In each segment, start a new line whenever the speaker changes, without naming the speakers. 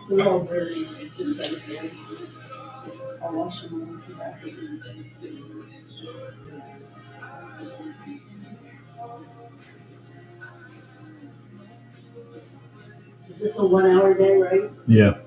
They're all dirty. It's just like this. I'll wash them when we come back. Is this a 1 hour day, right?
Yeah.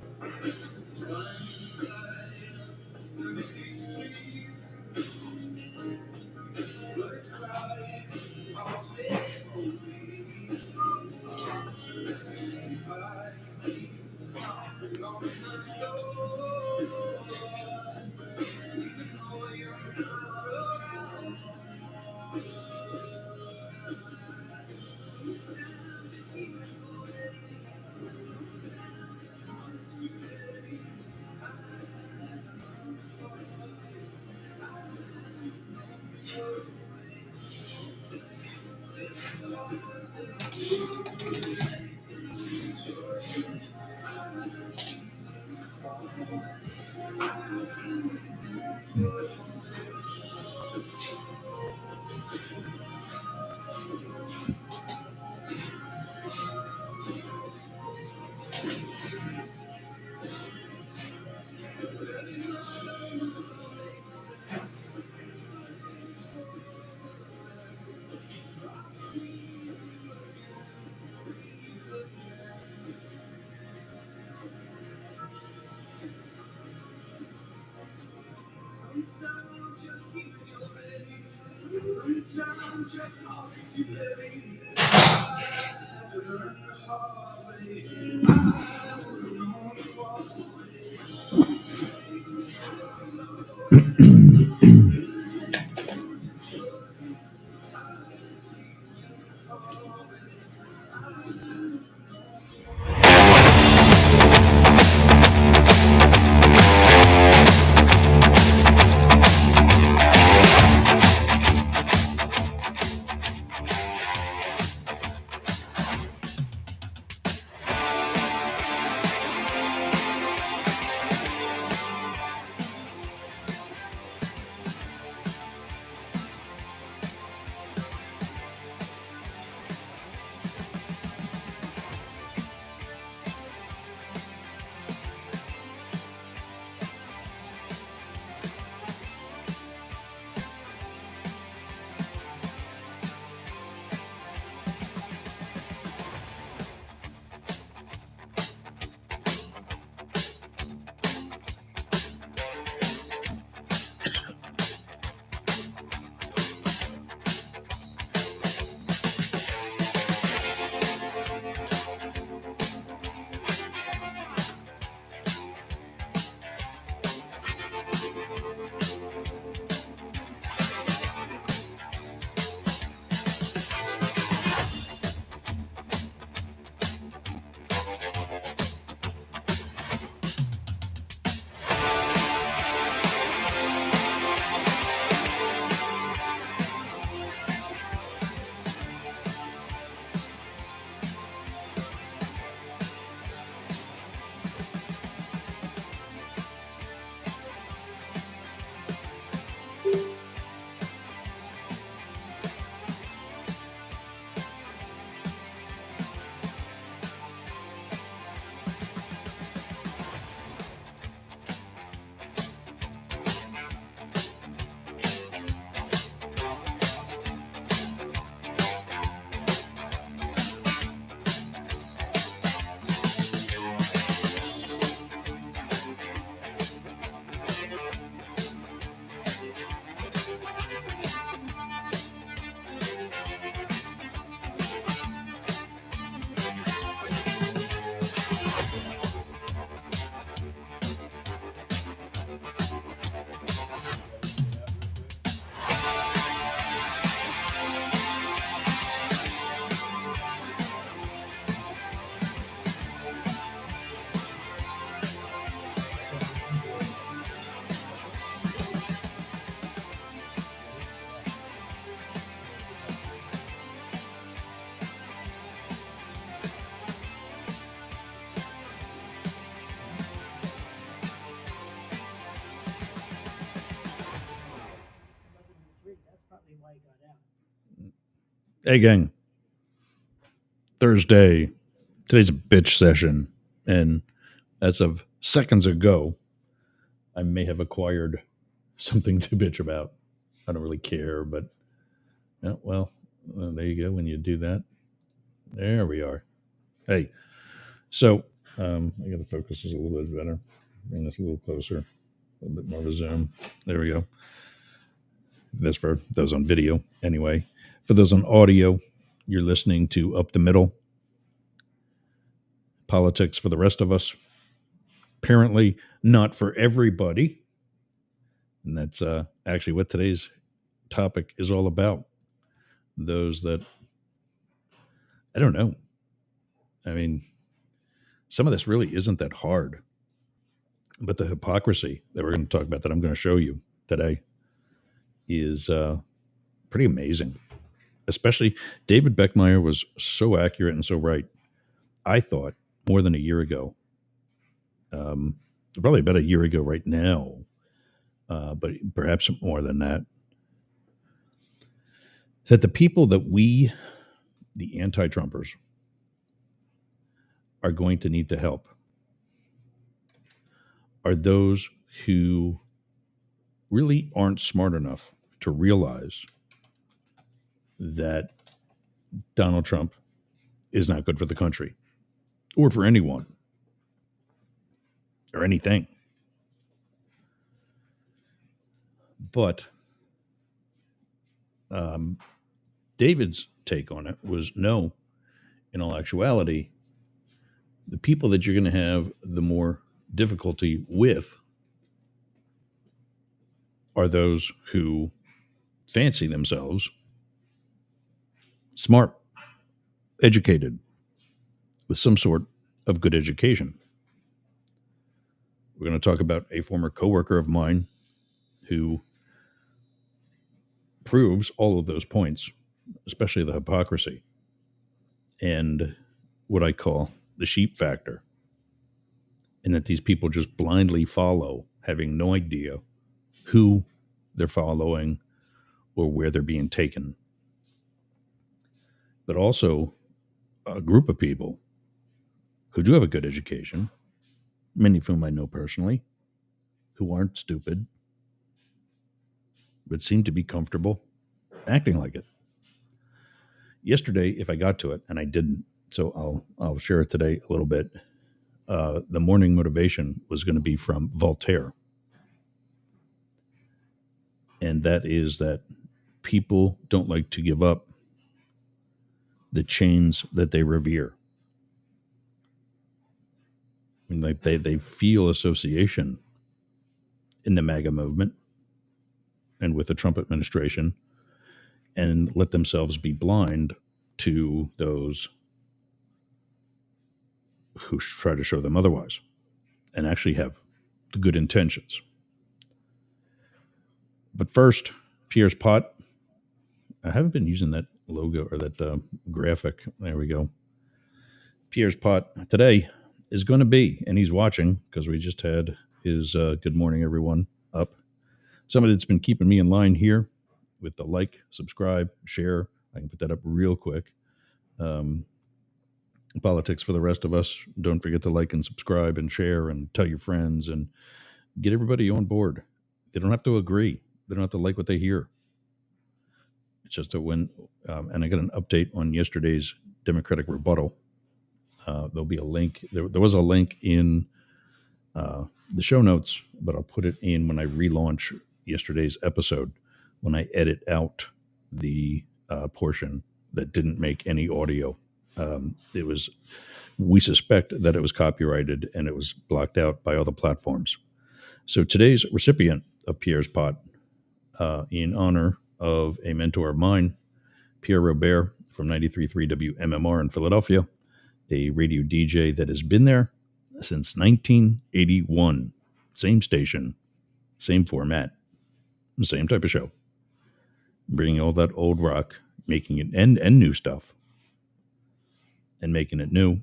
That's probably why he got out.
Hey, gang. Thursday. Today's a bitch session. And as of seconds ago, I may have acquired something to bitch about. I don't really care, but there you go. When you do that, there we are. Hey, so I got to focus this a little bit better. Bring this a little closer, a little bit more of a zoom. There we go. That's for those on video. Anyway, for those on audio, you're listening to Up the Middle, Politics for the Rest of Us. Apparently, not for everybody. And that's actually what today's topic is all about. Those that, I don't know. I mean, some of this really isn't that hard. But the hypocrisy that we're going to talk about, that I'm going to show you today, is pretty amazing. Especially David Beckmeyer was so accurate and so right. I thought more than a year ago, probably about a year ago right now, but perhaps more than that, that the people that we, the anti-Trumpers, are going to need to help are those who really aren't smart enough to realize that Donald Trump is not good for the country or for anyone or anything. But David's take on it was no, in all actuality, the people that you're going to have the more difficulty with are those who fancy themselves smart, educated, with some sort of good education. We're going to talk about a former coworker of mine who proves all of those points, especially the hypocrisy and what I call the sheep factor, and that these people just blindly follow, having no idea who they're following or where they're being taken. But also a group of people who do have a good education, many of whom I know personally, who aren't stupid, but seem to be comfortable acting like it. Yesterday, if I got to it, and I didn't, so I'll share it today a little bit. The morning motivation was going to be from Voltaire, and that is that people don't like to give up the chains that they revere. I mean, like they feel association in the MAGA movement and with the Trump administration, and let themselves be blind to those who try to show them otherwise and actually have the good intentions. But first, Pierre's Pot. I haven't been using that logo or that graphic. There we go. Pierre's Pot today is going to be, and he's watching because we just had his Good Morning Everyone up. Somebody that's been keeping me in line here with the like, subscribe, share. I can put that up real quick. Politics for the Rest of Us. Don't forget to like and subscribe and share and tell your friends and get everybody on board. They don't have to agree. They don't have to like what they hear. It's just a win. And I got an update on yesterday's Democratic rebuttal. There'll be a link. There was a link in the show notes, but I'll put it in when I relaunch yesterday's episode, when I edit out the portion that didn't make any audio. We suspect that it was copyrighted and it was blocked out by other platforms. So today's recipient of Pierre's Pot, in honor of a mentor of mine, Pierre Robert from 93.3 WMMR in Philadelphia, a radio DJ that has been there since 1981. Same station, same format, same type of show. Bringing all that old rock, making it, and new stuff, and making it new,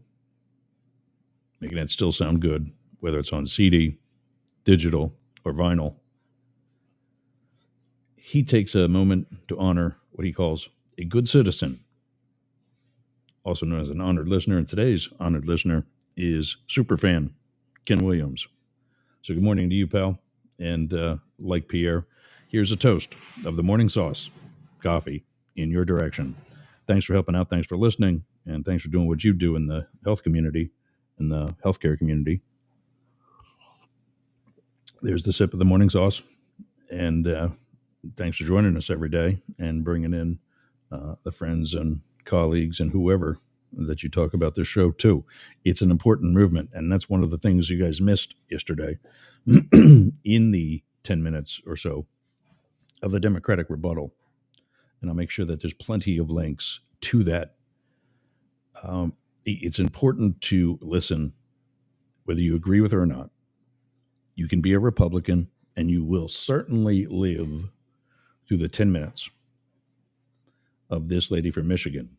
making it still sound good, whether it's on CD, digital, or vinyl. He takes a moment to honor what he calls a good citizen, also known as an honored listener. And today's honored listener is superfan Ken Williams. So good morning to you, pal. And like Pierre, here's a toast of the morning sauce, coffee, in your direction. Thanks for helping out. Thanks for listening. And thanks for doing what you do in the health community, in the healthcare community. There's the sip of the morning sauce. And thanks for joining us every day and bringing in the friends and colleagues and whoever that you talk about this show too. It's an important movement, and that's one of the things you guys missed yesterday in the 10 minutes or so of the Democratic rebuttal. And I'll make sure that there's plenty of links to that. It's important to listen, whether you agree with it or not. You can be a Republican, and you will certainly live through the 10 minutes of this lady from Michigan.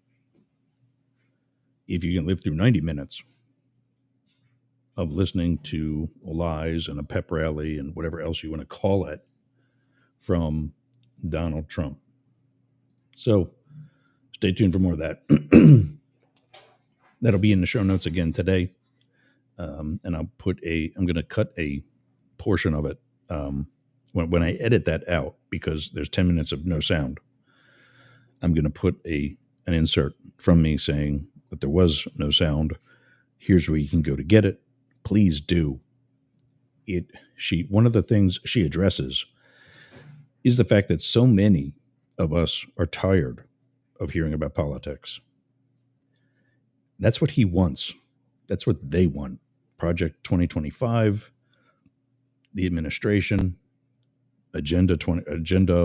If you can live through 90 minutes of listening to lies and a pep rally and whatever else you want to call it from Donald Trump. So stay tuned for more of that. That'll be in the show notes again today. And I'm going to cut a portion of it when I edit that out, because there's 10 minutes of no sound. I'm going to put an insert from me saying that there was no sound. Here's where you can go to get it. Please do. One of the things she addresses is the fact that so many of us are tired of hearing about politics. That's what he wants. That's what they want. Project 2025, the administration, Agenda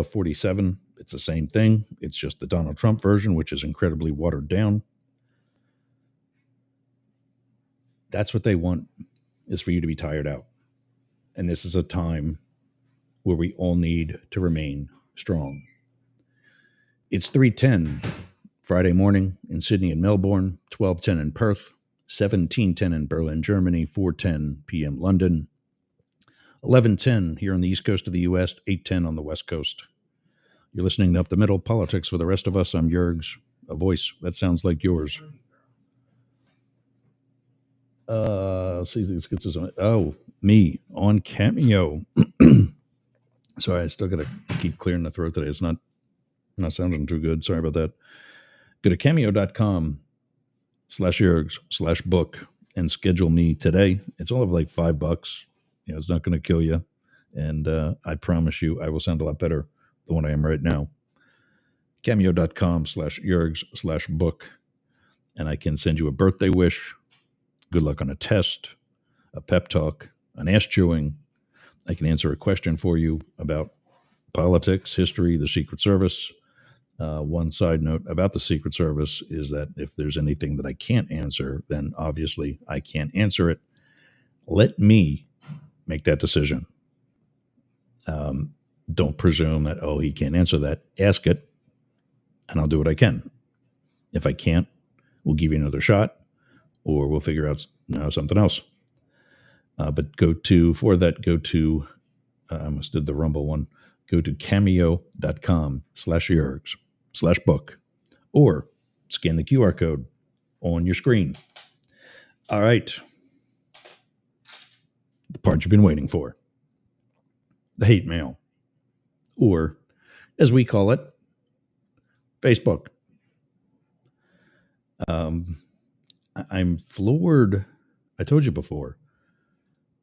47. It's the same thing. It's just the Donald Trump version, which is incredibly watered down. That's what they want, is for you to be tired out. And this is a time where we all need to remain strong. It's 3:10 Friday morning in Sydney and Melbourne, 12:10 in Perth, 17:10 in Berlin, Germany, 4:10 p.m. London, 11:10 here on the East Coast of the U.S., 8:10 on the West Coast. You're listening to Up the Middle, Politics for the Rest of Us. I'm Jurgs, a voice that sounds like yours. See, let's get this on. Oh, me on Cameo. Sorry, I still got to keep clearing the throat today. It's not sounding too good. Sorry about that. Go to cameo.com/Jurgs/book and schedule me today. It's all of like $5. It's not going to kill you. And I promise you, I will sound a lot better than what I am right now. Cameo.com/Jurgs/book. And I can send you a birthday wish, good luck on a test, a pep talk, an ass chewing. I can answer a question for you about politics, history, the Secret Service. One side note about the Secret Service is that if there's anything that I can't answer, then obviously I can't answer it. Let me make that decision. Don't presume that, he can't answer that. Ask it, and I'll do what I can. If I can't, we'll give you another shot, or we'll figure out something else. But I almost did the Rumble one. Go to cameo.com/Jurgs/book, or scan the QR code on your screen. All right. The part you've been waiting for. The hate mail. Or, as we call it, Facebook. I'm floored. I told you before,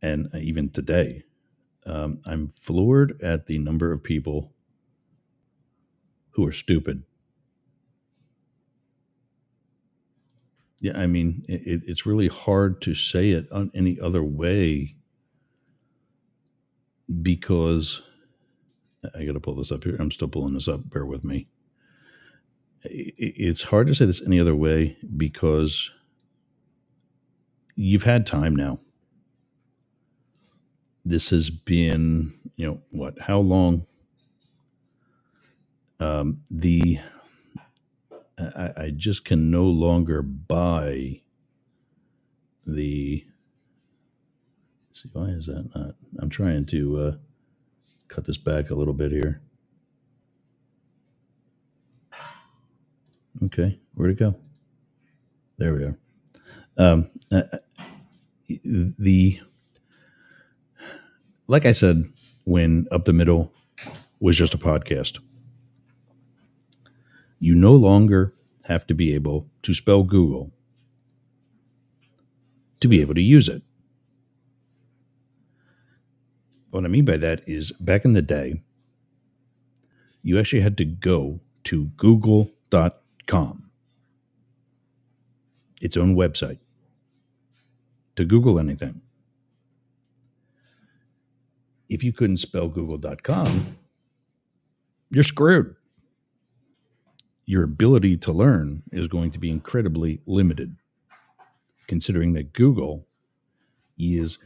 and even today, I'm floored at the number of people who are stupid. Yeah, I mean, it's really hard to say it on any other way, because I got to pull this up here. I'm still pulling this up. Bear with me. It's hard to say this any other way, because you've had time now. This has been, how long? I just can no longer buy the. See, why is that not? I'm trying to cut this back a little bit here. Okay, where'd it go? There we are. Um, uh, the like I said, when Up the Middle was just a podcast, you no longer have to be able to spell Google to be able to use it. What I mean by that is back in the day, you actually had to go to google.com, its own website, to Google anything. If you couldn't spell google.com, you're screwed. Your ability to learn is going to be incredibly limited, considering that Google is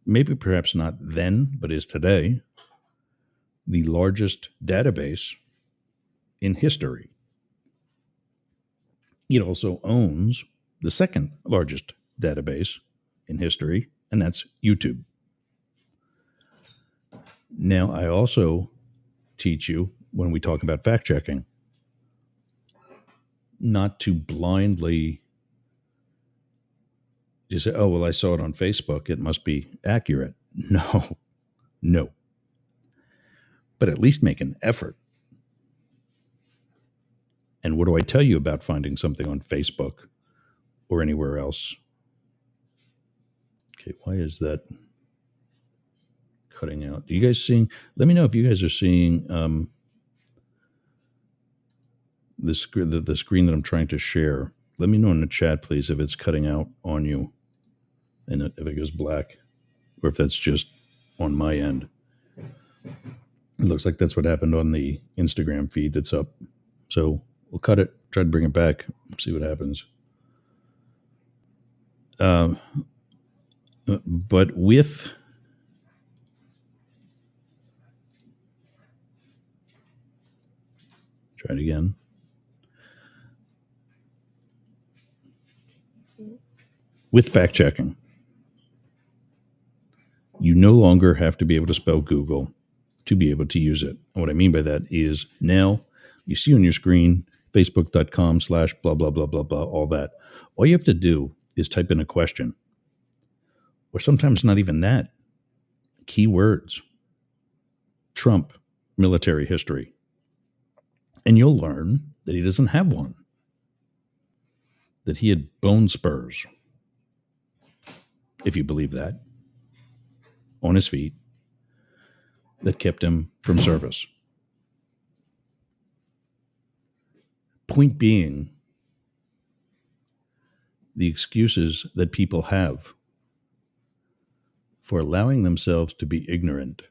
maybe perhaps not then, but is today the largest database in history. It also owns the second largest database in history, and that's YouTube. Now, I also teach you when we talk about fact checking not to blindly just say, oh, well, I saw it on Facebook. It must be accurate. No, no. But at least make an effort. And what do I tell you about finding something on Facebook or anywhere else? Okay, why is that cutting out? Do you guys seeing? Let me know if you guys are seeing the screen that I'm trying to share. Let me know in the chat, please, if it's cutting out on you and if it goes black or if that's just on my end. It looks like that's what happened on the Instagram feed that's up. So we'll cut it, try to bring it back, see what happens. But with try it again. With fact checking, you no longer have to be able to spell Google to be able to use it. And what I mean by that is now you see on your screen facebook.com/ blah, blah, blah, blah, blah, all that. All you have to do is type in a question, or sometimes not even that. Keywords, Trump, military history. And you'll learn that he doesn't have one, that he had bone spurs, if you believe that, on his feet that kept him from service. Point being, the excuses that people have for allowing themselves to be ignorant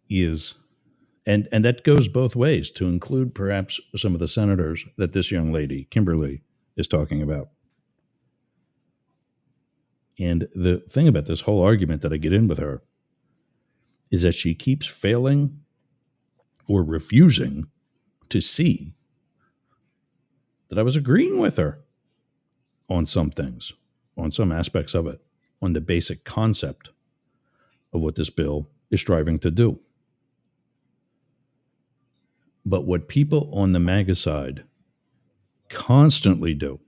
is, and that goes both ways, to include perhaps some of the senators that this young lady, Kimberly, is talking about. And the thing about this whole argument that I get in with her is that she keeps failing or refusing to see that I was agreeing with her on some things, on some aspects of it, on the basic concept of what this bill is striving to do. But what people on the MAGA side constantly do,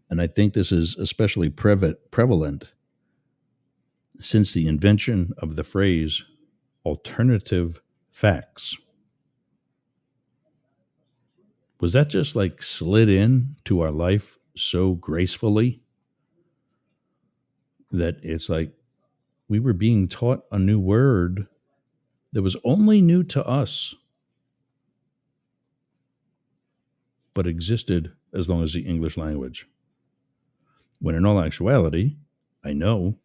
and I think this is especially prevalent since the invention of the phrase alternative facts. Was that just like slid in to our life so gracefully that it's like we were being taught a new word that was only new to us, but existed as long as the English language? When in all actuality, I know,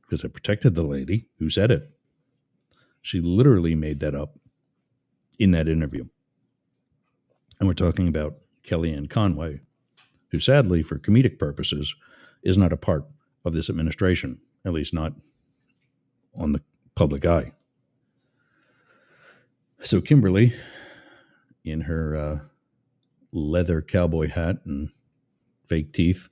because I protected the lady who said it. She literally made that up in that interview. And we're talking about Kellyanne Conway, who sadly, for comedic purposes, is not a part of this administration, at least not on the public eye. So Kimberly, in her leather cowboy hat and fake teeth,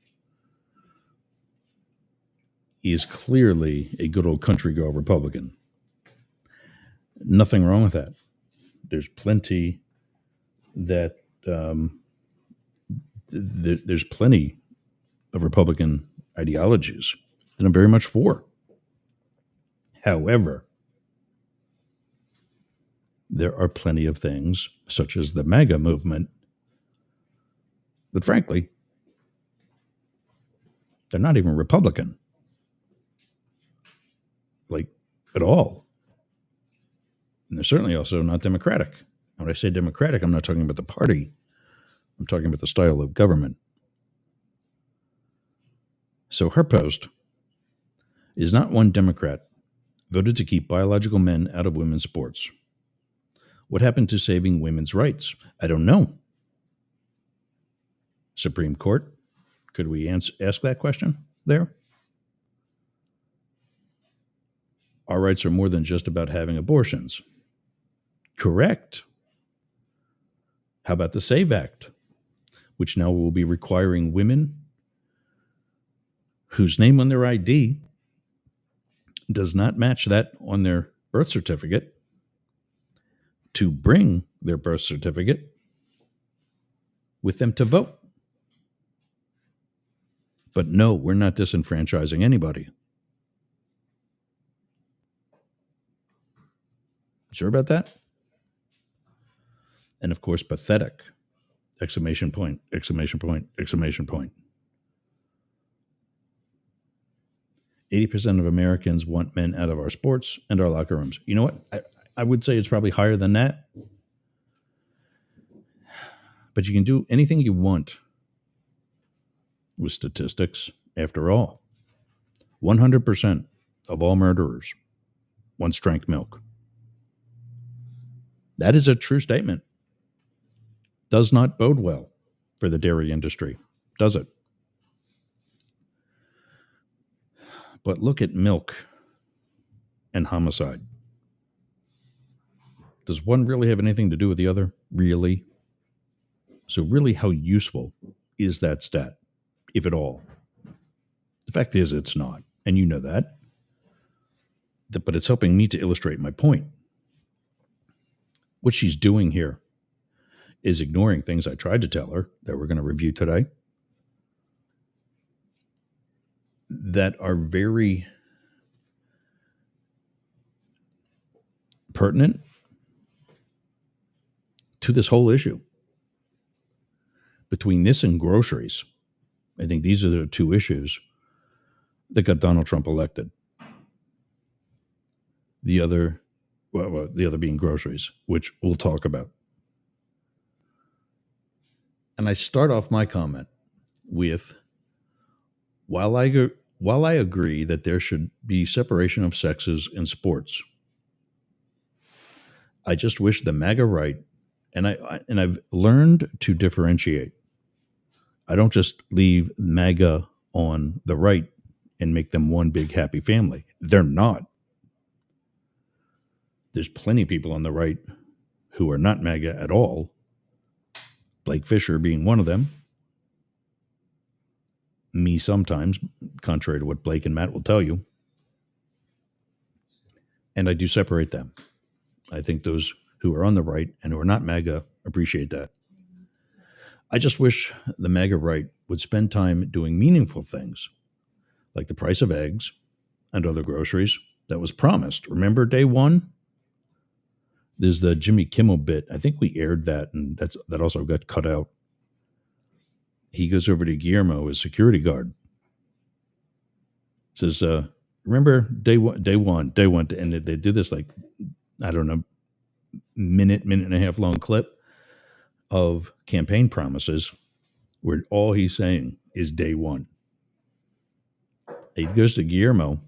is clearly a good old country girl Republican. Nothing wrong with that. There's plenty that there's plenty of Republican ideologies that I'm very much for. However, there are plenty of things, such as the MAGA movement, that frankly, they're not even Republican, like at all. And they're certainly also not Democratic. When I say Democratic, I'm not talking about the party, I'm talking about the style of government. So her post is not one Democrat voted to keep biological men out of women's sports. What happened to saving women's rights? I don't know. Supreme Court? Could we ask that question there? Our rights are more than just about having abortions. Correct. How about the SAVE Act, which now will be requiring women whose name on their ID does not match that on their birth certificate to bring their birth certificate with them to vote. But no, we're not disenfranchising anybody. Sure about that? And of course, pathetic. Exclamation point, exclamation point, exclamation point. 80% of Americans want men out of our sports and our locker rooms. You know what? I would say it's probably higher than that. But you can do anything you want with statistics. After all, 100% of all murderers once drank milk. That is a true statement. Does not bode well for the dairy industry, does it? But look at milk and homicide. Does one really have anything to do with the other? Really? So really, how useful is that stat, if at all? The fact is, it's not. And you know that. But it's helping me to illustrate my point. What she's doing here is ignoring things I tried to tell her that we're going to review today that are very pertinent to this whole issue. Between this and groceries, I think these are the two issues that got Donald Trump elected. The other being groceries, which we'll talk about. And I start off my comment with, while I agree that there should be separation of sexes in sports, I just wish the MAGA right, and I've learned to differentiate. I don't just leave MAGA on the right and make them one big happy family. They're not. There's plenty of people on the right who are not MAGA at all. Blake Fisher being one of them. Me sometimes, contrary to what Blake and Matt will tell you. And I do separate them. I think those who are on the right and who are not MAGA appreciate that. I just wish the MAGA right would spend time doing meaningful things, like the price of eggs and other groceries that was promised. Remember day one? There's the Jimmy Kimmel bit. I think we aired that, and that also got cut out. He goes over to Guillermo, his security guard. Says, remember day one, and they do this like, I don't know, minute and a half long clip of campaign promises where all he's saying is day one. He goes to Guillermo,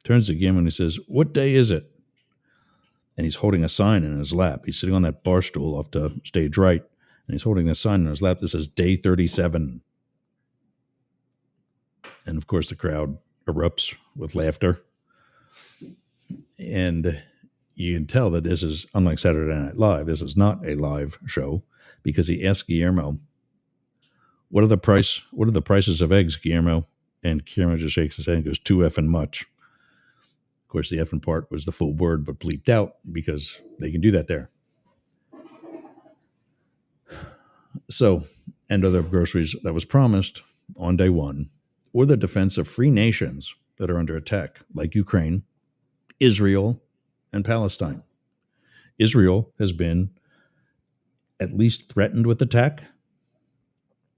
turns to Guillermo and he says, "What day is it?" And he's holding a sign in his lap. He's sitting on that bar stool off to stage right, and he's holding a sign in his lap that says day 37. And of course the crowd erupts with laughter. And you can tell that this is, unlike Saturday Night Live, this is not a live show, because he asked Guillermo, what are the prices of eggs, Guillermo? And Guillermo just shakes his head and goes, too effing much. Of Of course, the effing part was the full word, but bleeped out because they can do that there. So, and other groceries that was promised on day one, or the defense of free nations that are under attack, like Ukraine, Israel, and Palestine. Israel has been at least threatened with attack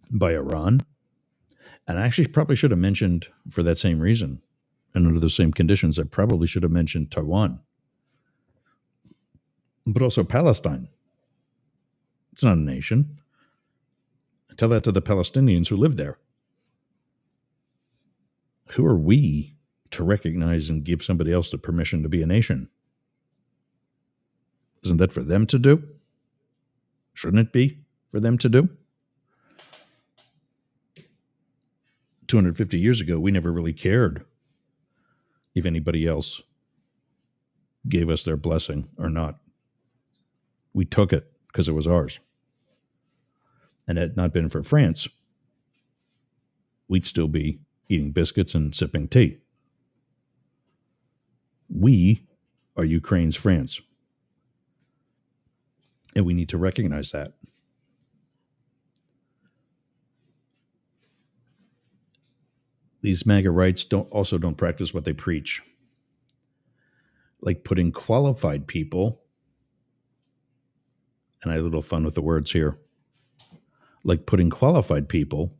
by Iran. And I actually probably should have mentioned, for that same reason, and under the same conditions, I probably should have mentioned Taiwan, but also Palestine. It's not a nation. Tell that to the Palestinians who live there. Who are we to recognize and give somebody else the permission to be a nation? Isn't that for them to do? Shouldn't it be for them to do? 250 years ago, we never really cared if anybody else gave us their blessing or not. We took it because it was ours. And had it not been for France, we'd still be eating biscuits and sipping tea. We are Ukraine's France. And we need to recognize that. These MAGA rights don't practice what they preach. Like putting qualified people, and I had a little fun with the words here, like putting qualified people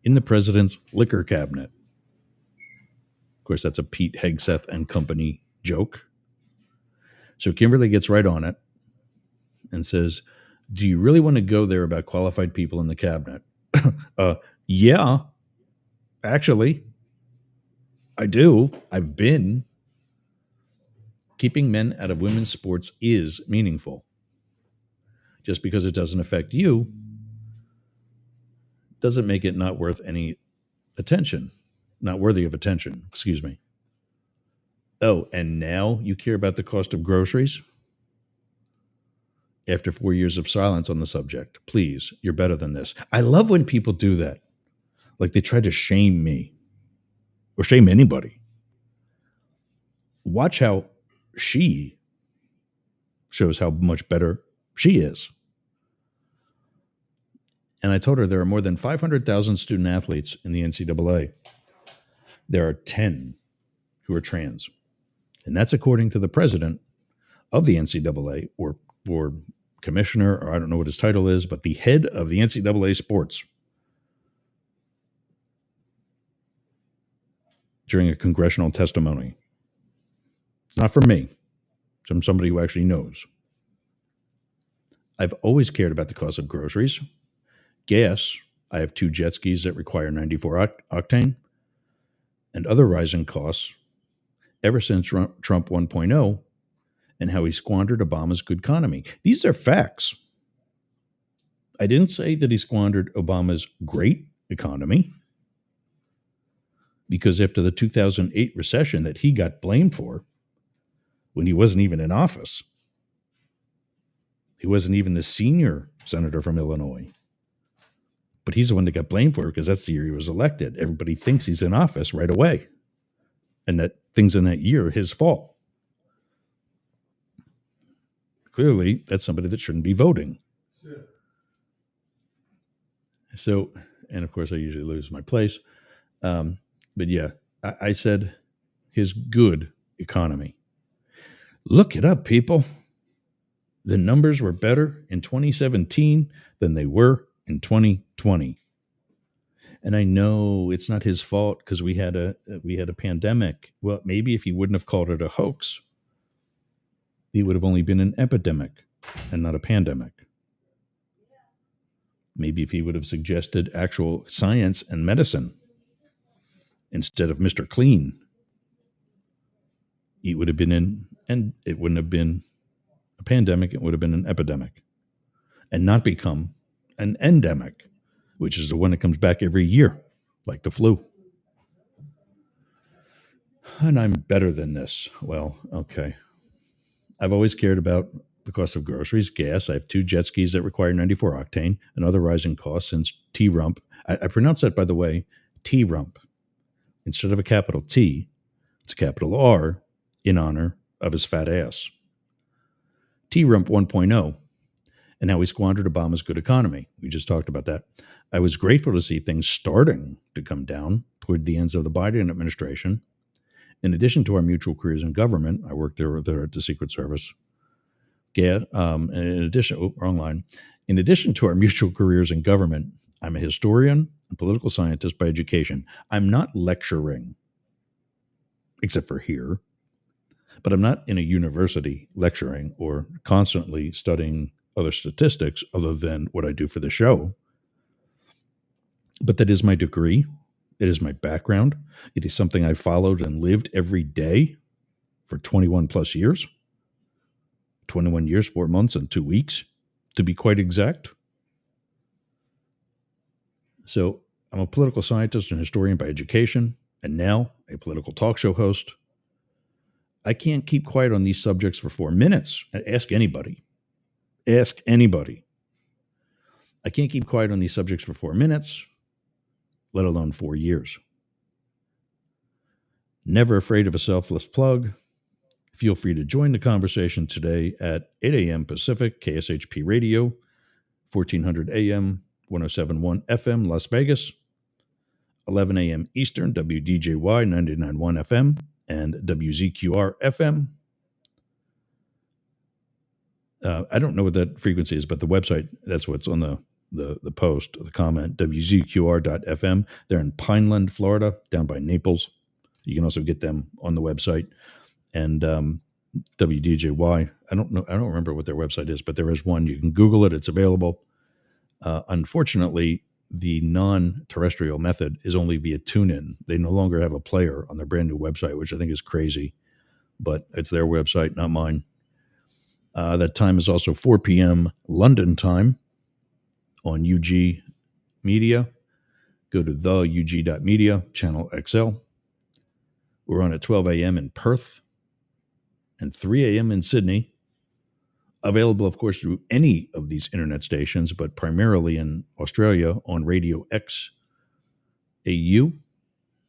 in the president's liquor cabinet. Of course, that's a Pete Hegseth and company joke. So Kimberly gets right on it and says, do you really want to go there about qualified people in the cabinet? Yeah, actually, I do. I've been. Keeping men out of women's sports is meaningful. Just because it doesn't affect you doesn't make it not worth any attention, not worthy of attention, excuse me. Oh, and now you care about the cost of groceries? After 4 years of silence on the subject, please, you're better than this. I love when people do that. Like they try to shame me or shame anybody. Watch how she shows how much better she is. And I told her there are more than 500,000 student athletes in the NCAA. There are 10 who are trans. And that's according to the president of the NCAA or commissioner, or I don't know what his title is, but the head of the NCAA sports during a congressional testimony. It's not from me. It's from somebody who actually knows. I've always cared about the cost of groceries. Gas, I have 2 jet skis that require 94 octane, and other rising costs ever since Trump 1.0 and how he squandered Obama's good economy. These are facts. I didn't say that he squandered Obama's great economy, because after the 2008 recession that he got blamed for when he wasn't even in office, he wasn't even the senior senator from Illinois. But he's the one that got blamed for it because that's the year he was elected. Everybody thinks he's in office right away, and that things in that year are his fault. Clearly, that's somebody that shouldn't be voting. Yeah. So, and of course, I usually lose my place. But yeah, I said his good economy. Look it up, people. The numbers were better in 2017 than they were in 2020. And I know it's not his fault because we had a pandemic. Well, maybe if he wouldn't have called it a hoax, it would have only been an epidemic and not a pandemic. Maybe if he would have suggested actual science and medicine instead of Mr. Clean, it would have been and it wouldn't have been a pandemic, it would have been an epidemic and not become an endemic, which is the one that comes back every year, like the flu. And I'm better than this. Well, okay. I've always cared about the cost of groceries, gas. I have 2 jet skis that require 94 octane and other rising costs since T-Rump. I pronounce that, by the way, T-Rump. Instead of a capital T, It's a capital R in honor of his fat ass. T-Rump 1.0, and how he squandered Obama's good economy. We just talked about that. I was grateful to see things starting to come down toward the ends of the Biden administration. In addition to our mutual careers in government, I worked there at the Secret Service. In addition, wrong line. In addition to our mutual careers in government, I'm a historian and political scientist by education. I'm not lecturing, except for here, but I'm not in a university lecturing or constantly studying other statistics other than what I do for the show. But that is my degree. It is my background. It is something I followed and lived every day for 21 plus years. 21 years, 4 months, and 2 weeks, to be quite exact. So I'm a political scientist and historian by education, and now a political talk show host. I can't keep quiet on these subjects for 4 minutes. Ask anybody. Ask anybody. I can't keep quiet on these subjects for 4 minutes, let alone 4 years. Never afraid of a selfless plug. Feel free to join the conversation today at 8 a.m. Pacific, KSHP Radio, 1400 AM, 1071 FM, Las Vegas, 11 a.m. Eastern, WDJY 99.1 FM, and WZQR FM. I don't know what that frequency is, but the website, that's what's on the post, the comment, WZQR.FM. They're in Pineland, Florida, down by Naples. You can also get them on the website. And WDJY, I don't remember what their website is, but there is one. You can Google it. It's available. Unfortunately, the non-terrestrial method is only via TuneIn. They no longer have a player on their brand new website, which I think is crazy. But it's their website, not mine. That time is also 4 p.m. London time on UG Media. Go to theug.media, channel XL. We're on at 12 a.m. in Perth and 3 a.m. in Sydney. Available, of course, through any of these internet stations, but primarily in Australia on Radio X AU,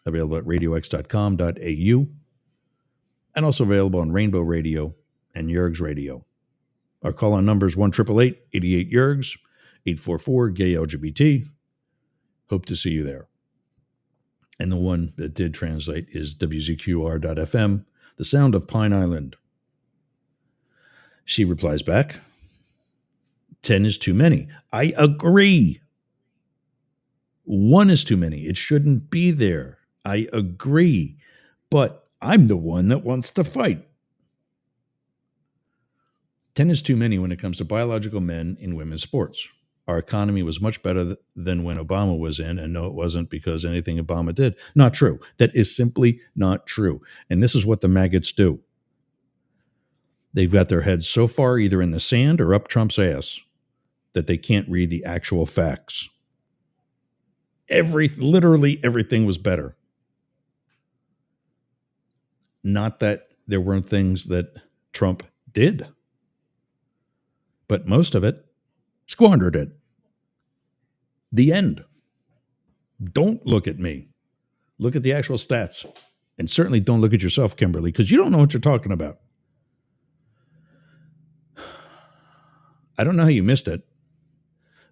available at radiox.com.au, and also available on Rainbow Radio and Yergs Radio. Our call-on number is 1-888-88-YERGS, 844-GAY-LGBT. Hope to see you there. And the one that did translate is WZQR.FM, the sound of Pine Island. She replies back, 10 is too many. I agree. 1 is too many. It shouldn't be there. I agree. But I'm the one that wants to fight. 10 is too many when it comes to biological men in women's sports. Our economy was much better than when Obama was in, and no, it wasn't because anything Obama did. Not true. That is simply not true. And this is what the maggots do. They've got their heads so far either in the sand or up Trump's ass that they can't read the actual facts. Literally everything was better. Not that there weren't things that Trump did, but most of it, squandered it. The end. Don't look at me. Look at the actual stats. And certainly don't look at yourself, Kimberly, because you don't know what you're talking about. I don't know how you missed it,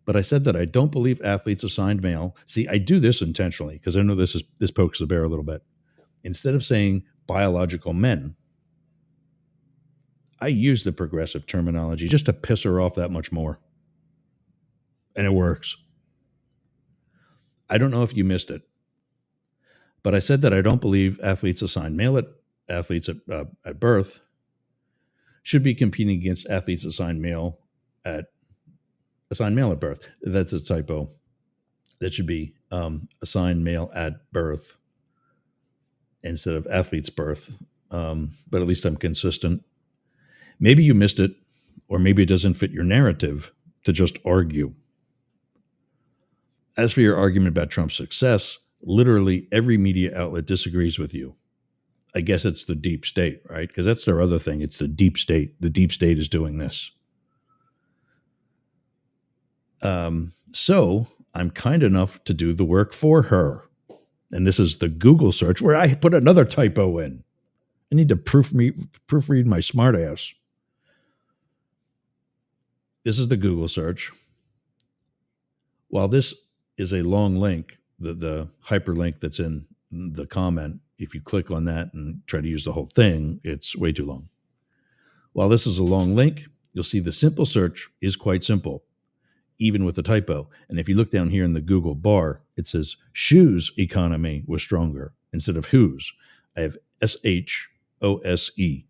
but I said that I don't believe athletes assigned male. See, I do this intentionally because I know this pokes the bear a little bit. Instead of saying biological men, I use the progressive terminology just to piss her off that much more. And it works. I don't know if you missed it, but I said that I don't believe athletes assigned male athletes at birth should be competing against athletes assigned male at birth. That's a typo. That should be assigned male at birth instead of athlete's birth. But at least I'm consistent. Maybe you missed it, or maybe it doesn't fit your narrative to just argue. As for your argument about Trump's success, literally every media outlet disagrees with you. I guess it's the deep state, right? Because that's their other thing. It's the deep state. The deep state is doing this. So I'm kind enough to do the work for her. And this is the Google search where I put another typo in. I need to proofread my smartass. This is the Google search. While this is a long link, the hyperlink that's in the comment, if you click on that and try to use the whole thing, it's way too long. While this is a long link, you'll see the simple search is quite simple, even with a typo. And if you look down here in the Google bar, it says shoes economy was stronger instead of whose. I have SHOSE.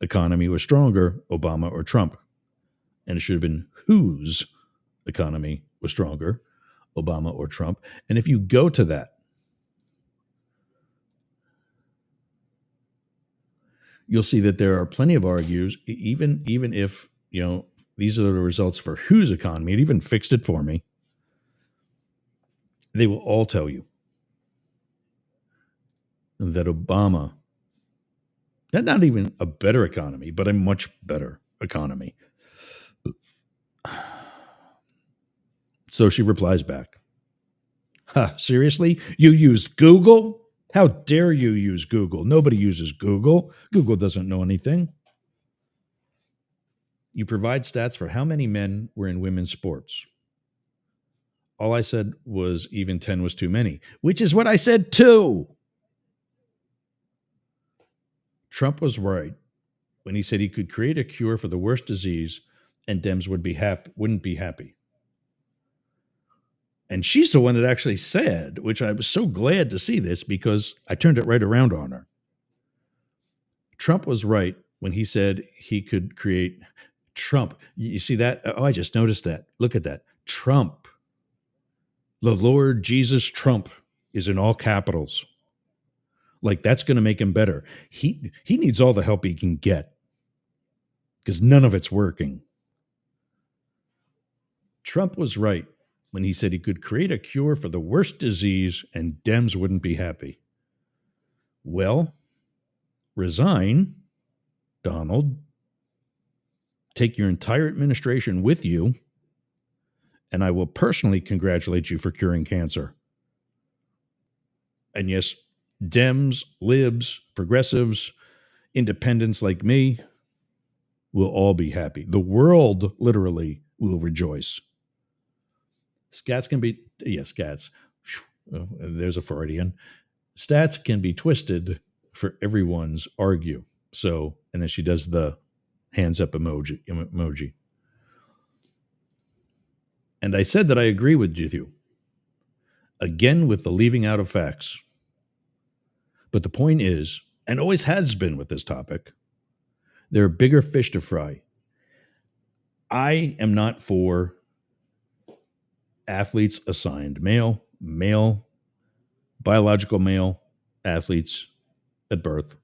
Economy was stronger, Obama or Trump. And it should have been whose economy was stronger, Obama or Trump. And if you go to that, you'll see that there are plenty of argues, even if, these are the results for whose economy. It even fixed it for me. They will all tell you that Obama, not even a better economy, but a much better economy. So she replies back, seriously? You used Google? How dare you use Google? Nobody uses Google. Google doesn't know anything. You provide stats for how many men were in women's sports. All I said was even 10 was too many, which is what I said too. Trump was right when he said he could create a cure for the worst disease and Dems wouldn't be happy. And she's the one that actually said, which I was so glad to see this because I turned it right around on her. Trump was right when he said he could create Trump. You see that? Oh, I just noticed that. Look at that. Trump. The Lord Jesus Trump is in all capitals. Like that's going to make him better. He needs all the help he can get because none of it's working. Trump was right when he said he could create a cure for the worst disease and Dems wouldn't be happy. Well, resign, Donald. Take your entire administration with you, and I will personally congratulate you for curing cancer. And yes, Dems, libs, progressives, independents like me will all be happy. The world literally will rejoice. Scats can be, scats. Oh, there's a Freudian. Stats can be twisted for everyone's argue. So, and then she does the hands up emoji. And I said that I agree with you. Again, with the leaving out of facts. But the point is, and always has been with this topic, there are bigger fish to fry. I am not for athletes assigned male, biological male athletes at birth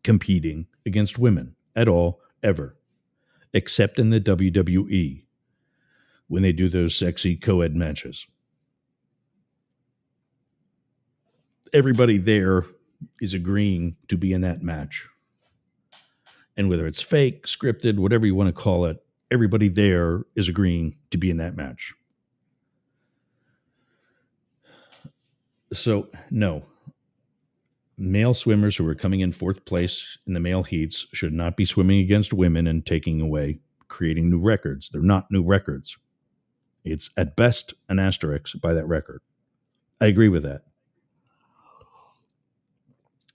competing against women at all, ever, except in the WWE when they do those sexy co-ed matches. Everybody there is agreeing to be in that match. And whether it's fake, scripted, whatever you want to call it, everybody there is agreeing to be in that match. So, no. Male swimmers who are coming in fourth place in the male heats should not be swimming against women and taking away, creating new records. They're not new records. It's at best an asterisk by that record. I agree with that.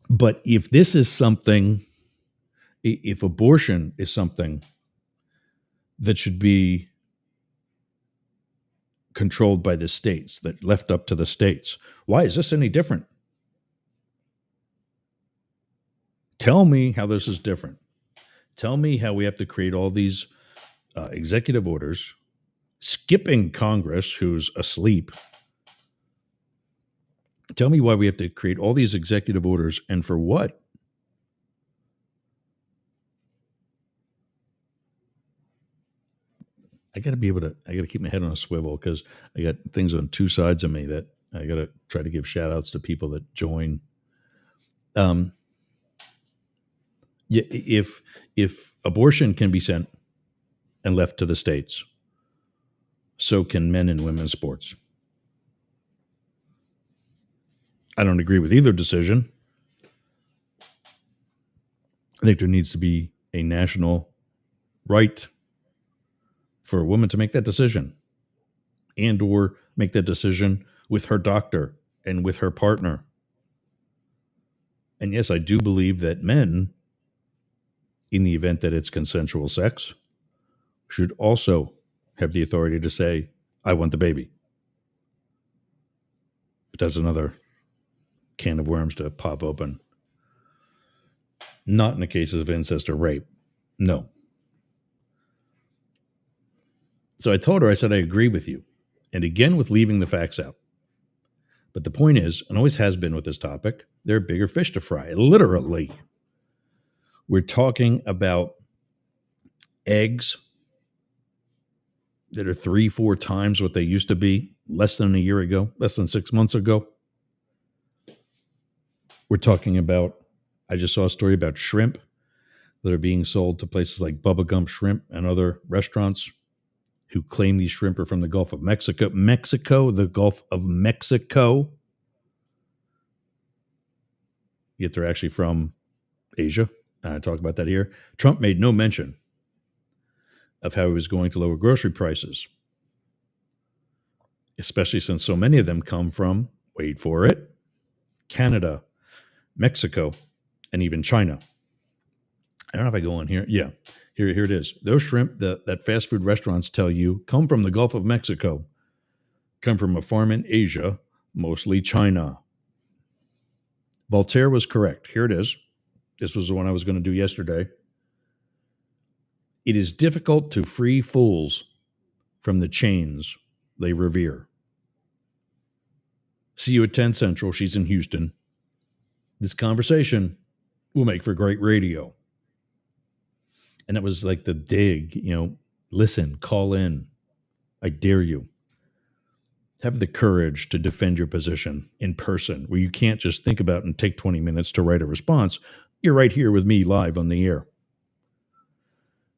But if this is something, if abortion is something that should be controlled by the states, that left up to the states, why is this any different? Tell me how this is different. Tell me how we have to create all these executive orders, skipping Congress, who's asleep. Tell me why we have to create all these executive orders and for what? I got to keep my head on a swivel because I got things on two sides of me that I got to try to give shout outs to people that join. If abortion can be sent and left to the states, so can men and women's sports. I don't agree with either decision. I think there needs to be a national right for a woman to make that decision and or make that decision with her doctor and with her partner. And yes, I do believe that men, in the event that it's consensual sex, should also have the authority to say, I want the baby. But that's another can of worms to pop open. Not in the cases of incest or rape. No. So I told her, I said, I agree with you. And again, with leaving the facts out. But the point is, and always has been with this topic, there are bigger fish to fry. Literally. We're talking about eggs that are 3-4 times what they used to be less than a year ago, less than 6 months ago. We're talking about, I just saw a story about shrimp that are being sold to places like Bubba Gump Shrimp and other restaurants who claim these shrimp are from the Gulf of Mexico. The Gulf of Mexico. Yet they're actually from Asia. I talk about that here. Trump made no mention of how he was going to lower grocery prices, especially since so many of them come from, wait for it, Canada, Mexico, and even China. I don't know if I go on here. Yeah, here it is. Those shrimp that fast food restaurants tell you come from the Gulf of Mexico, come from a farm in Asia, mostly China. Voltaire was correct. Here it is. This was the one I was going to do yesterday. It is difficult to free fools from the chains they revere. See you at 10 Central. She's in Houston. This conversation will make for great radio. And it was like the dig, listen, call in. I dare you. Have the courage to defend your position in person, where you can't just think about and take 20 minutes to write a response. You're right here with me live on the air.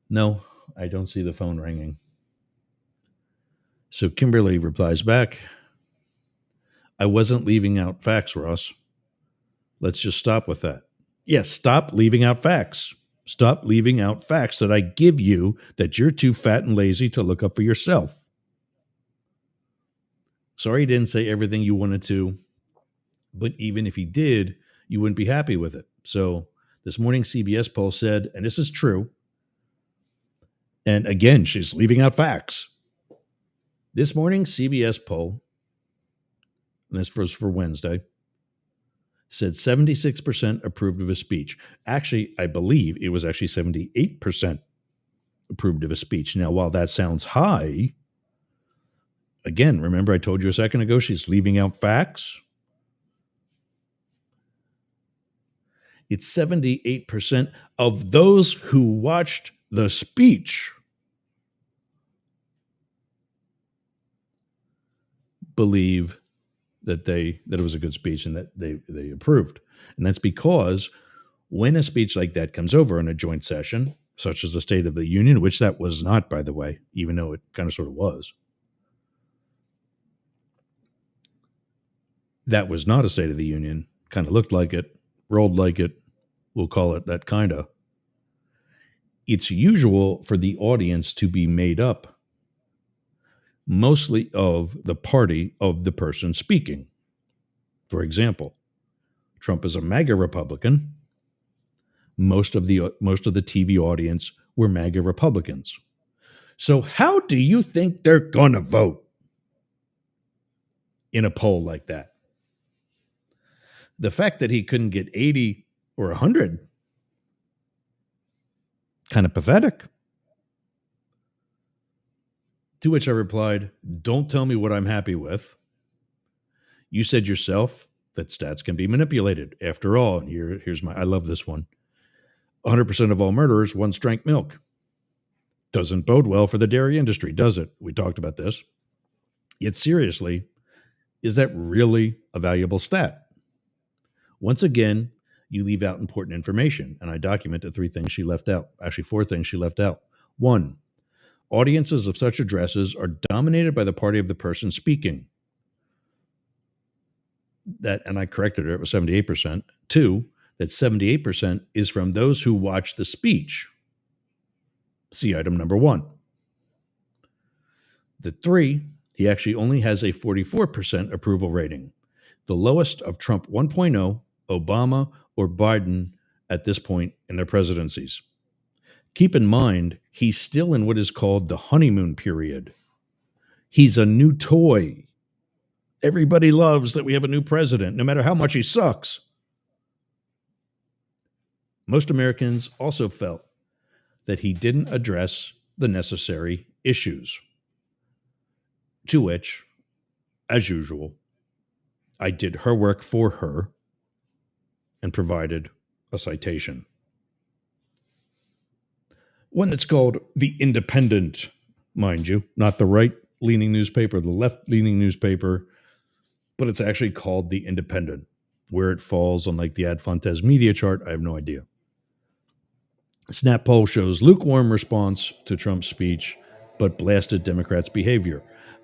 No, I don't see the phone ringing. So Kimberly replies back, I wasn't leaving out facts, Ross. Let's just stop with that. Yes, stop leaving out facts. Stop leaving out facts that I give you that you're too fat and lazy to look up for yourself. Sorry he didn't say everything you wanted to, but even if he did, you wouldn't be happy with it. So this morning CBS poll said, and this is true, and again, she's leaving out facts. This morning CBS poll, and this was for Wednesday, said 76% approved of his speech. Actually, I believe it was actually 78% approved of his speech. Now, while that sounds high, again, remember I told you a second ago she's leaving out facts? It's 78% of those who watched the speech believe that it was a good speech and that they approved. And that's because when a speech like that comes over in a joint session, such as the State of the Union, which that was not, by the way, even though it kind of sort of was, that was not a State of the Union, kind of looked like it, rolled like it, we'll call it that kind of. It's usual for the audience to be made up mostly of the party of the person speaking. For example, Trump is a MAGA Republican. Most of the TV audience were MAGA Republicans. So how do you think they're going to vote in a poll like that? The fact that he couldn't get 80 or 100, kind of pathetic. To which I replied, don't tell me what I'm happy with. You said yourself that stats can be manipulated. After all, and I love this one. 100% of all murderers once drank milk. Doesn't bode well for the dairy industry, does it? We talked about this. Yet seriously, is that really a valuable stat? Once again, you leave out important information, and I documented 3 things she left out. Actually, 4 things she left out. 1, audiences of such addresses are dominated by the party of the person speaking. That, and I corrected her, it was 78%. 2, that 78% is from those who watch the speech. See item number 1. The 3, he actually only has a 44% approval rating, the lowest of Trump 1.0, Obama, or Biden at this point in their presidencies. Keep in mind, he's still in what is called the honeymoon period. He's a new toy. Everybody loves that we have a new president, no matter how much he sucks. Most Americans also felt that he didn't address the necessary issues. To which, as usual, I did her work for her and provided a citation. One that's called The Independent, mind you, not the right-leaning newspaper, the left-leaning newspaper, but it's actually called The Independent. Where it falls on like the Ad Fontes media chart, I have no idea. Snap poll shows lukewarm response to Trump's speech, but blasted Democrats' behavior.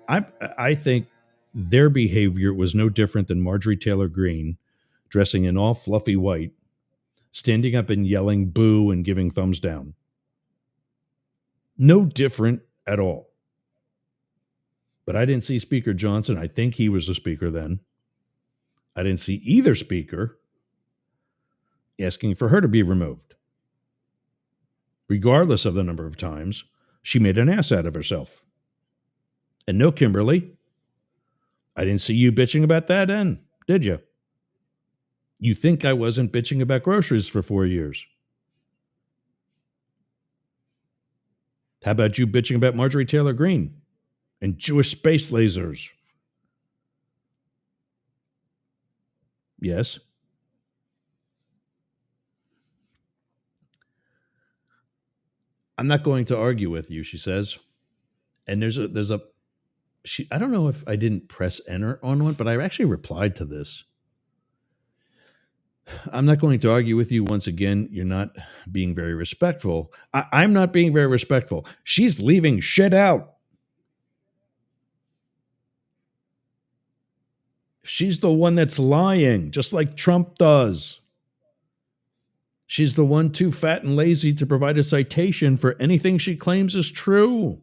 I think their behavior was no different than Marjorie Taylor Greene dressing in all fluffy white, standing up and yelling boo and giving thumbs down. No different at all. But I didn't see Speaker Johnson. I think he was the speaker then. I didn't see either speaker asking for her to be removed. Regardless of the number of times she made an ass out of herself. And no, Kimberly, I didn't see you bitching about that then, did you? You think I wasn't bitching about groceries for 4 years? How about you bitching about Marjorie Taylor Greene and Jewish space lasers? Yes. I'm not going to argue with you, she says. And there's a I don't know if I didn't press enter on one, but I actually replied to this. I'm not going to argue with you. Once again, you're not being very respectful. I'm not being very respectful. She's leaving shit out. She's the one that's lying, just like Trump does. She's the one too fat and lazy to provide a citation for anything she claims is true.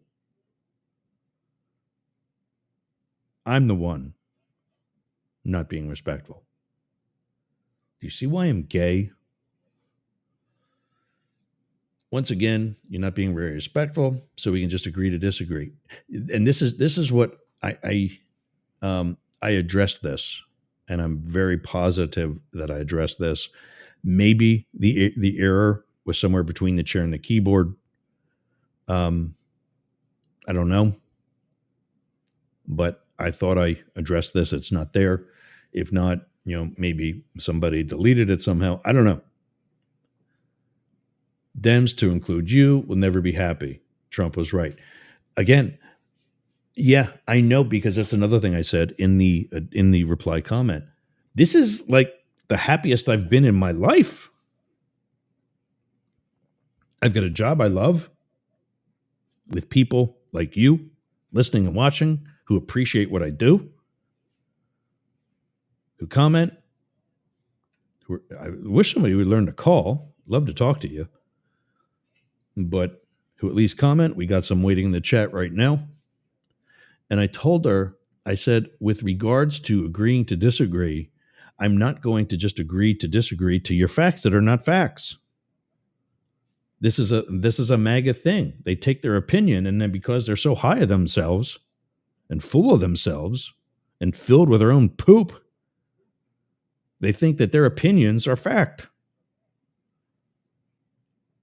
I'm the one not being respectful. Do you see why I'm gay? Once again, you're not being very respectful, so we can just agree to disagree. And this is what I addressed this, and I'm very positive that I addressed this. Maybe the error was somewhere between the chair and the keyboard. I don't know, but I thought I addressed this. It's not there. If not, maybe somebody deleted it somehow. I don't know. Dems, to include you, will never be happy. Trump was right. Again, yeah, I know, because that's another thing I said in the reply comment. This is like the happiest I've been in my life. I've got a job I love with people like you listening and watching who appreciate what I do, who comment. I wish somebody would learn to call. Love to talk to you. But who at least comment. We got some waiting in the chat right now. And I told her, I said, with regards to agreeing to disagree, I'm not going to just agree to disagree to your facts that are not facts. This is a MAGA thing. They take their opinion, and then because they're so high of themselves and full of themselves and filled with their own poop, they think that their opinions are fact.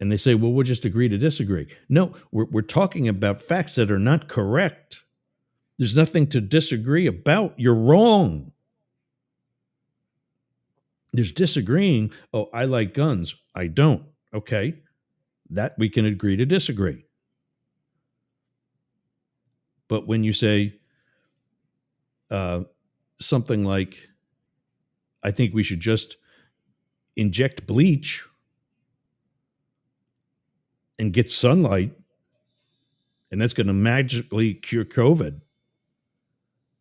And they say, well, we'll just agree to disagree. No, we're talking about facts that are not correct. There's nothing to disagree about. You're wrong. There's disagreeing. Oh, I like guns. I don't. Okay. That we can agree to disagree. But when you say something like, I think we should just inject bleach and get sunlight, and that's going to magically cure COVID.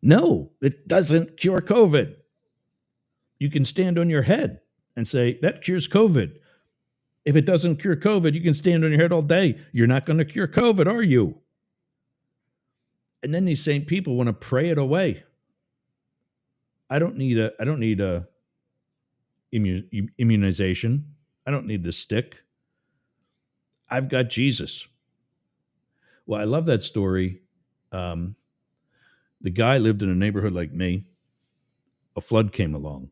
No, it doesn't cure COVID. You can stand on your head. and say, that cures COVID. If it doesn't cure COVID, you can stand on your head all day. You're not going to cure COVID, are you? And then these same people want to pray it away. I don't need a immunization. I don't need the stick. I've got Jesus. Well, I love that story. The guy lived in a neighborhood like me. A flood came along,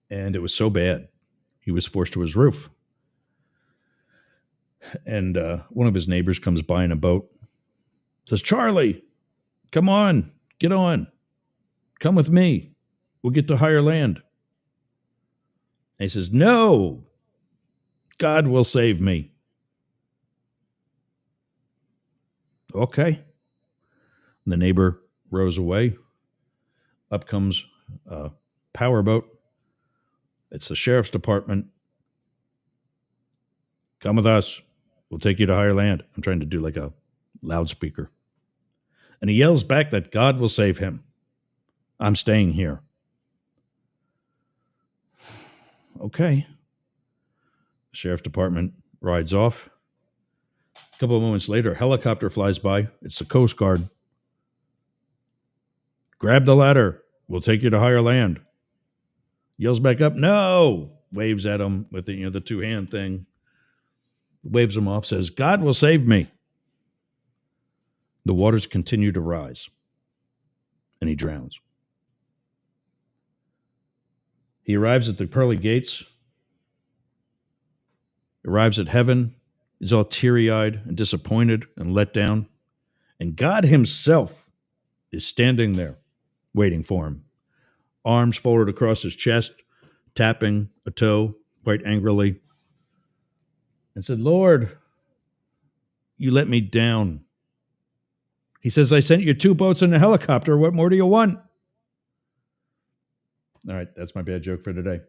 and it was so bad, he was forced to his roof. And one of his neighbors comes by in a boat, says, Charlie, come on, get on. Come with me. We'll get to higher land. And he says, no, God will save me. Okay. And the neighbor rows away. Up comes a powerboat. It's the sheriff's department. Come with us. We'll take you to higher land. I'm trying to do like a loudspeaker. And he yells back that God will save him. I'm staying here. Okay. The sheriff's department rides off. A couple of moments later, a helicopter flies by. It's the Coast Guard. Grab the ladder. We'll take you to higher land. Yells back up, no! Waves at him with the two-hand thing. Waves him off, says, God will save me. The waters continue to rise, and he drowns. He arrives at the pearly gates, arrives at heaven, is all teary-eyed and disappointed and let down, and God himself is standing there waiting for him, arms folded across his chest, tapping a toe quite angrily, and said, Lord, you let me down. He says, I sent you 2 boats and a helicopter. What more do you want? All right, that's my bad joke for today.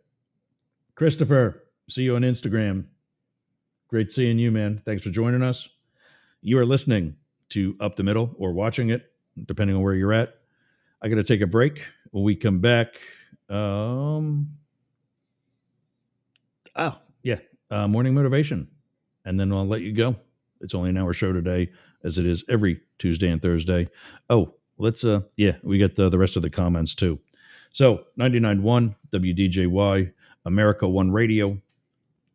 Christopher, see you on Instagram. Great seeing you, man. Thanks for joining us. You are listening to Up the Middle or watching it, depending on where you're at. I got to take a break. When we come back, morning motivation. And then I'll let you go. It's only an hour show today, as it is every Tuesday and Thursday. Oh, let's, we got the rest of the comments too. So 99.1 WDJY, America One Radio,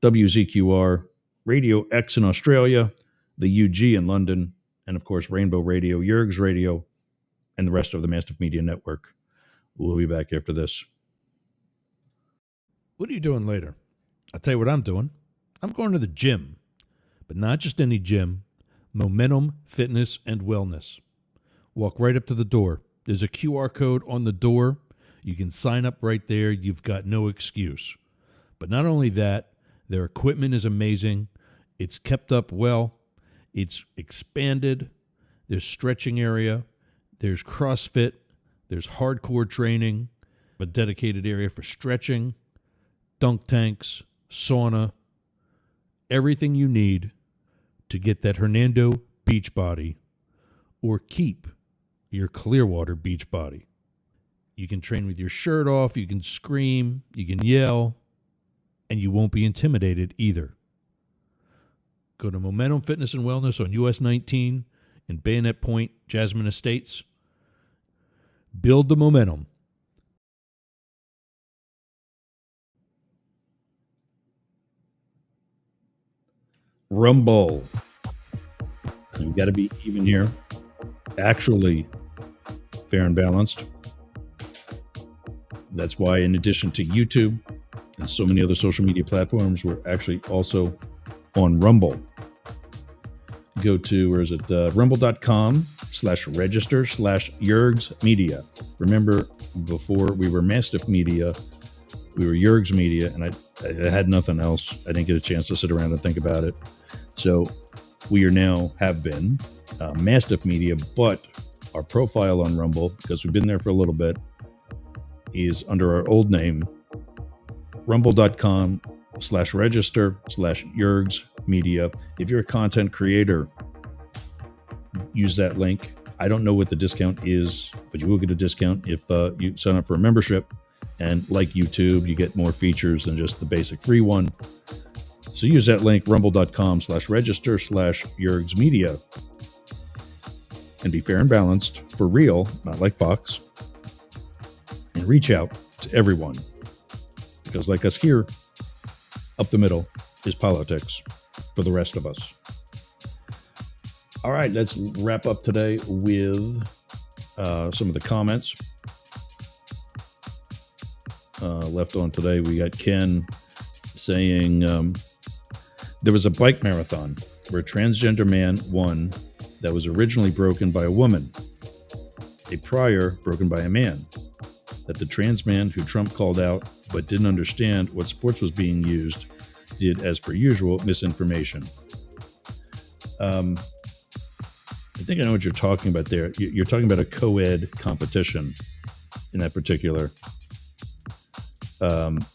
WZQR, Radio X in Australia, the UG in London, and of course, Rainbow Radio, Yerg's Radio, and the rest of the Mastiff Media Network. We'll be back after this. What are you doing later? I'll tell you what I'm doing. I'm going to the gym, but not just any gym, Momentum Fitness and Wellness. Walk right up to the door. There's a QR code on the door. You can sign up right there. You've got no excuse. But not only that, their equipment is amazing. It's kept up well. It's expanded. There's stretching area. There's CrossFit. There's hardcore training, a dedicated area for stretching, dunk tanks, sauna, everything you need to get that Hernando beach body or keep your Clearwater beach body. You can train with your shirt off, you can scream, you can yell, and you won't be intimidated either. Go to Momentum Fitness and Wellness on US 19 in Bayonet Point, Jasmine Estates. Build the momentum. Rumble. You got to be even here. Actually, fair and balanced. That's why, in addition to YouTube and so many other social media platforms, we're actually also on Rumble. Go to, rumble.com/register/Yerg's Media. Remember, before we were Mastiff Media, we were Yerg's Media, and I had nothing else. I didn't get a chance to sit around and think about it. So we are now, have been, Mastiff Media, but our profile on Rumble, because we've been there for a little bit, is under our old name, rumble.com/register/Yerg's Media. If you're a content creator, use that link. I don't know what the discount is, but you will get a discount if you sign up for a membership. And like YouTube, you get more features than just the basic free one. So use that link, rumble.com/register/Yergsmedia, and be fair and balanced, for real, not like Fox, and reach out to everyone. Because like us here, up the middle is politics for the rest of us. All right, let's wrap up today with some of the comments left on today. We got Ken saying there was a bike marathon where a transgender man won that was originally broken by a woman, a prior broken by a man, that the trans man who Trump called out but didn't understand what sports was being used did, as per usual, misinformation. I think I know what you're talking about there. You're talking about a co-ed competition in that particular. And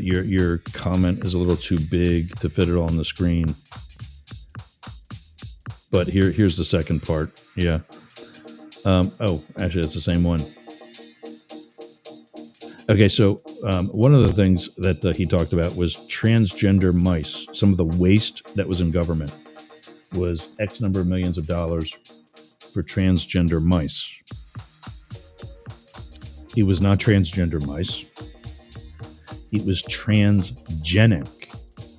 your comment is a little too big to fit it all on the screen. But here's the second part. Yeah. Actually, it's the same one. Okay, so one of the things that he talked about was transgender mice. Some of the waste that was in government was X number of millions of dollars for transgender mice. It was not transgender mice. It was transgenic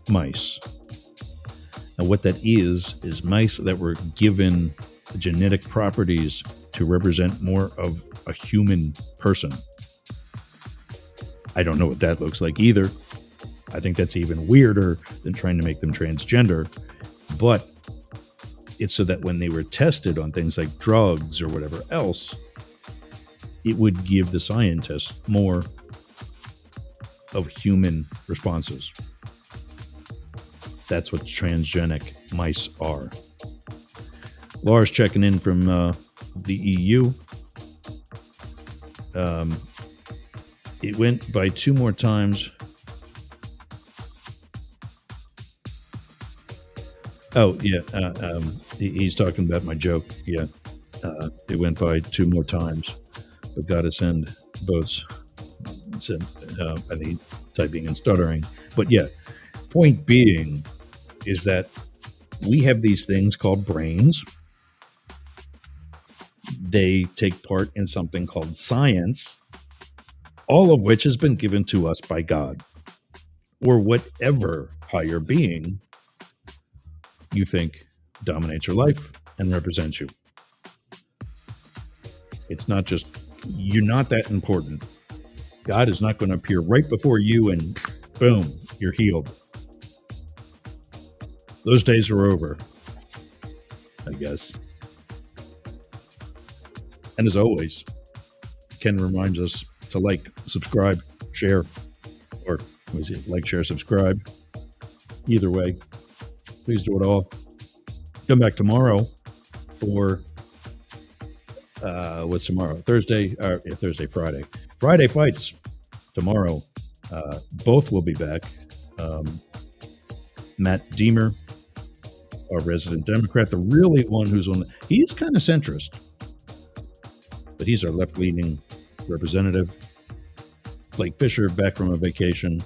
mice. And what that is mice that were given genetic properties to represent more of a human person. I don't know what that looks like either. I think that's even weirder than trying to make them transgender. But it's so that when they were tested on things like drugs or whatever else, it would give the scientists more of human responses. That's what transgenic mice are. Laura's checking in from the EU. It went by 2 more times. Oh, yeah. He's talking about my joke. Yeah. It went by 2 more times. But got to send boats. I think typing and stuttering. But yeah, point being is that we have these things called brains. They take part in something called science, all of which has been given to us by God or whatever higher being you think dominates your life and represents you. It's not just, you're not that important. God is not going to appear right before you and boom, you're healed. Those days are over, I guess. And as always, Ken reminds us to like, subscribe, share, or like, share, subscribe. Either way, please do it all. Come back tomorrow for what's tomorrow? Thursday, Friday. Friday fights tomorrow. Both will be back. Matt Deemer, our resident Democrat, the really one who's on. He's kind of centrist, but he's our left-leaning representative. Blake Fisher, back from a vacation,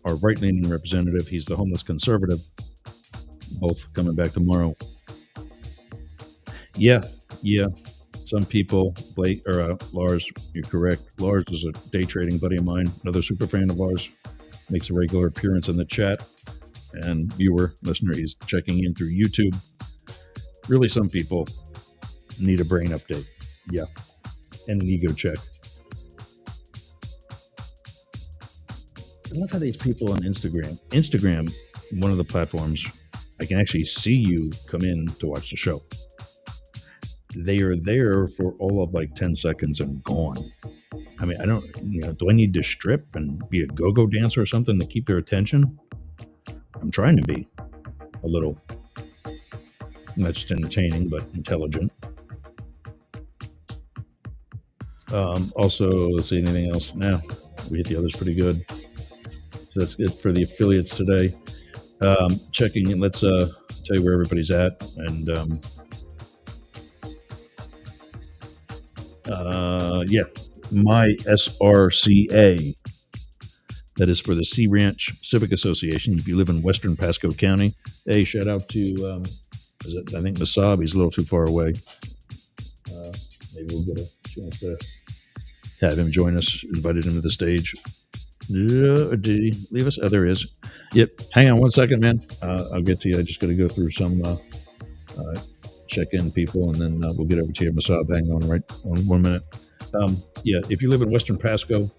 our right-leaning representative. He's the homeless conservative. Both coming back tomorrow. Yeah. Some people, Blake or Lars, you're correct. Lars is a day trading buddy of mine, another super fan of ours, makes a regular appearance in the chat. And viewer, listener, he's checking in through YouTube. Really, some people need a brain update. Yeah. And an ego check. I love how these people on Instagram, one of the platforms, I can actually see you come in to watch the show. They are there for all of like 10 seconds and gone. I mean, I don't, do I need to strip and be a go-go dancer or something to keep their attention? I'm trying to be a little, not just entertaining, but intelligent. Also, let's see, anything else? No, we hit the others pretty good. So that's it for the affiliates today. Checking in, let's tell you where everybody's at. And yeah, My SRCA. That is for the Sea Ranch Civic Association. If you live in Western Pasco County, hey, shout out to, I think Masab. He's a little too far away. Maybe we'll get a chance to have him join us. Invited him to the stage. Did he leave us? Oh, there he is. Yep. Hang on one second, man. I'll get to you. I just got to go through some check-in people, and then we'll get over to you, Masab. Hang on right on 1 minute. Yeah, if you live in Western Pasco,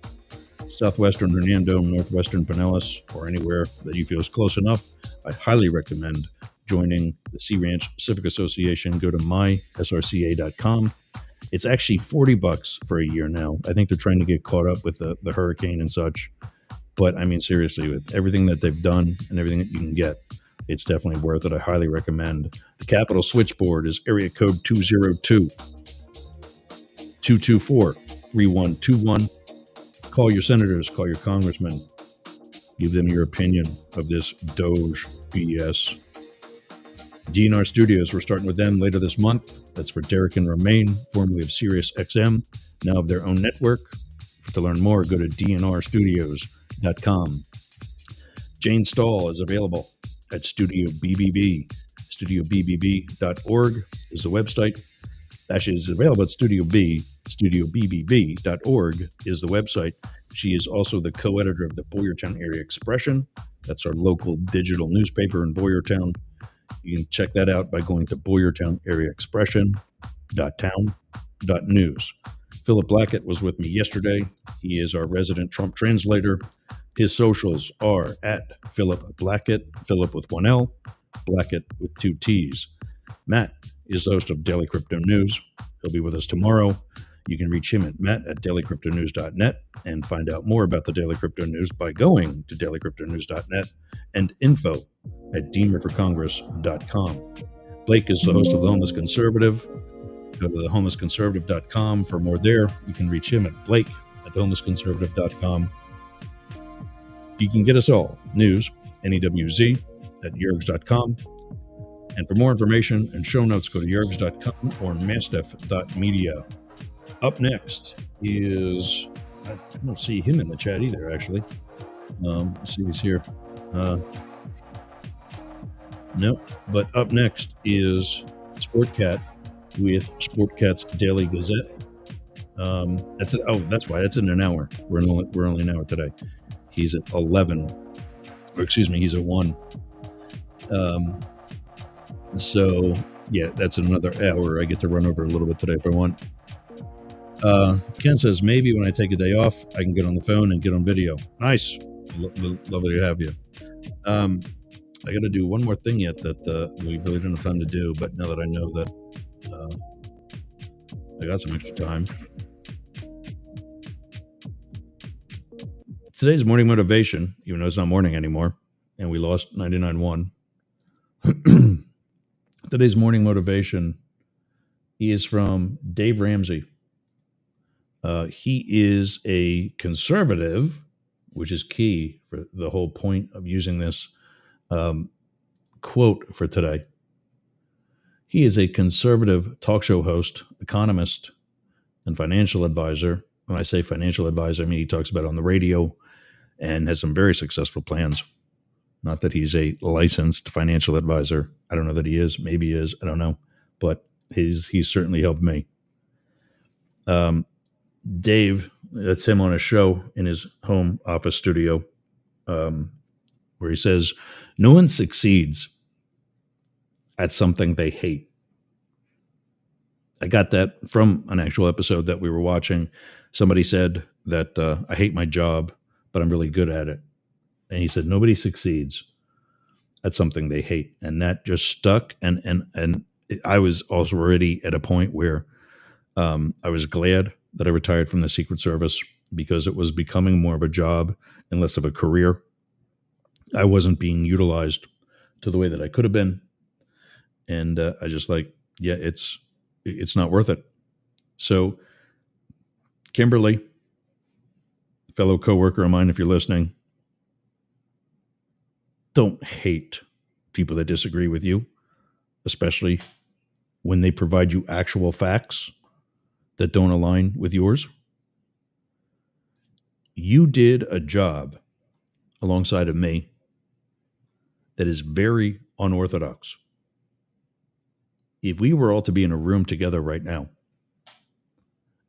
Southwestern Hernando, Northwestern Pinellas, or anywhere that you feel is close enough, I highly recommend joining the Sea Ranch Civic Association. Go to mysrca.com. It's actually $40 for a year now. I think they're trying to get caught up with the hurricane and such. But I mean, seriously, with everything that they've done and everything that you can get, it's definitely worth it. I highly recommend. The Capital Switchboard is area code 202-224-3121. Call your senators, call your congressmen, give them your opinion of this Doge BS. DNR Studios, we're starting with them later this month. That's for Derek and Romaine, formerly of SiriusXM, now of their own network. To learn more, go to dnrstudios.com. Jane Stahl is available at Studio BBB. StudioBBB.org is the website. Actually, it's available at Studio B. StudioBBB.org is the website. She is also the co-editor of the Boyertown Area Expression. That's our local digital newspaper in Boyertown. You can check that out by going to Boyertown Area Expression.town.news. Philip Blackett was with me yesterday. He is our resident Trump translator. His socials are at Philip Blackett, Philip with one L, Blackett with two T's. Matt is the host of Daily Crypto News. He'll be with us tomorrow. You can reach him at matt@dailycryptonews.net and find out more about the Daily Crypto News by going to dailycryptonews.net and info@deemerforcongress.com. Blake is the host of The Homeless Conservative. Go to thehomelessconservative.com for more there. You can reach him at blake@thehomelessconservative.com. You can get us all, news, NEWZ, at yergs.com. And for more information and show notes, go to yergs.com or mastiff.media. Up next is, I don't see him in the chat either, actually. Let's see, he's here. No, but up next is Sportcat with Sportcat's Daily Gazette. That's it. Oh, that's why. That's in an hour. We're only an hour today. He's at 11. Or excuse me, he's at 1. So, yeah, that's another hour. I get to run over a little bit today if I want. Ken says, maybe when I take a day off, I can get on the phone and get on video. Nice. Lovely to have you. I got to do one more thing yet that we really didn't have time to do, but now that I know that I got some extra time. Today's morning motivation, even though it's not morning anymore, and we lost 99-1. Today's morning motivation is from Dave Ramsey. He is a conservative, which is key for the whole point of using this quote for today. He is a conservative talk show host, economist, and financial advisor. When I say financial advisor, I mean he talks about it on the radio and has some very successful plans. Not that he's a licensed financial advisor. I don't know that he is. Maybe he is. I don't know. But he's certainly helped me. Dave, that's him on a show in his home office studio, where he says, no one succeeds at something they hate. I got that from an actual episode that we were watching. Somebody said that I hate my job, but I'm really good at it. And he said, nobody succeeds at something they hate. And that just stuck. And I was also already at a point where I was glad that I retired from the Secret Service because it was becoming more of a job and less of a career. I wasn't being utilized to the way that I could have been. And I just yeah, it's not worth it. So Kimberly, fellow coworker of mine, if you're listening, don't hate people that disagree with you, especially when they provide you actual facts that don't align with yours. You did a job alongside of me that is very unorthodox. If we were all to be in a room together right now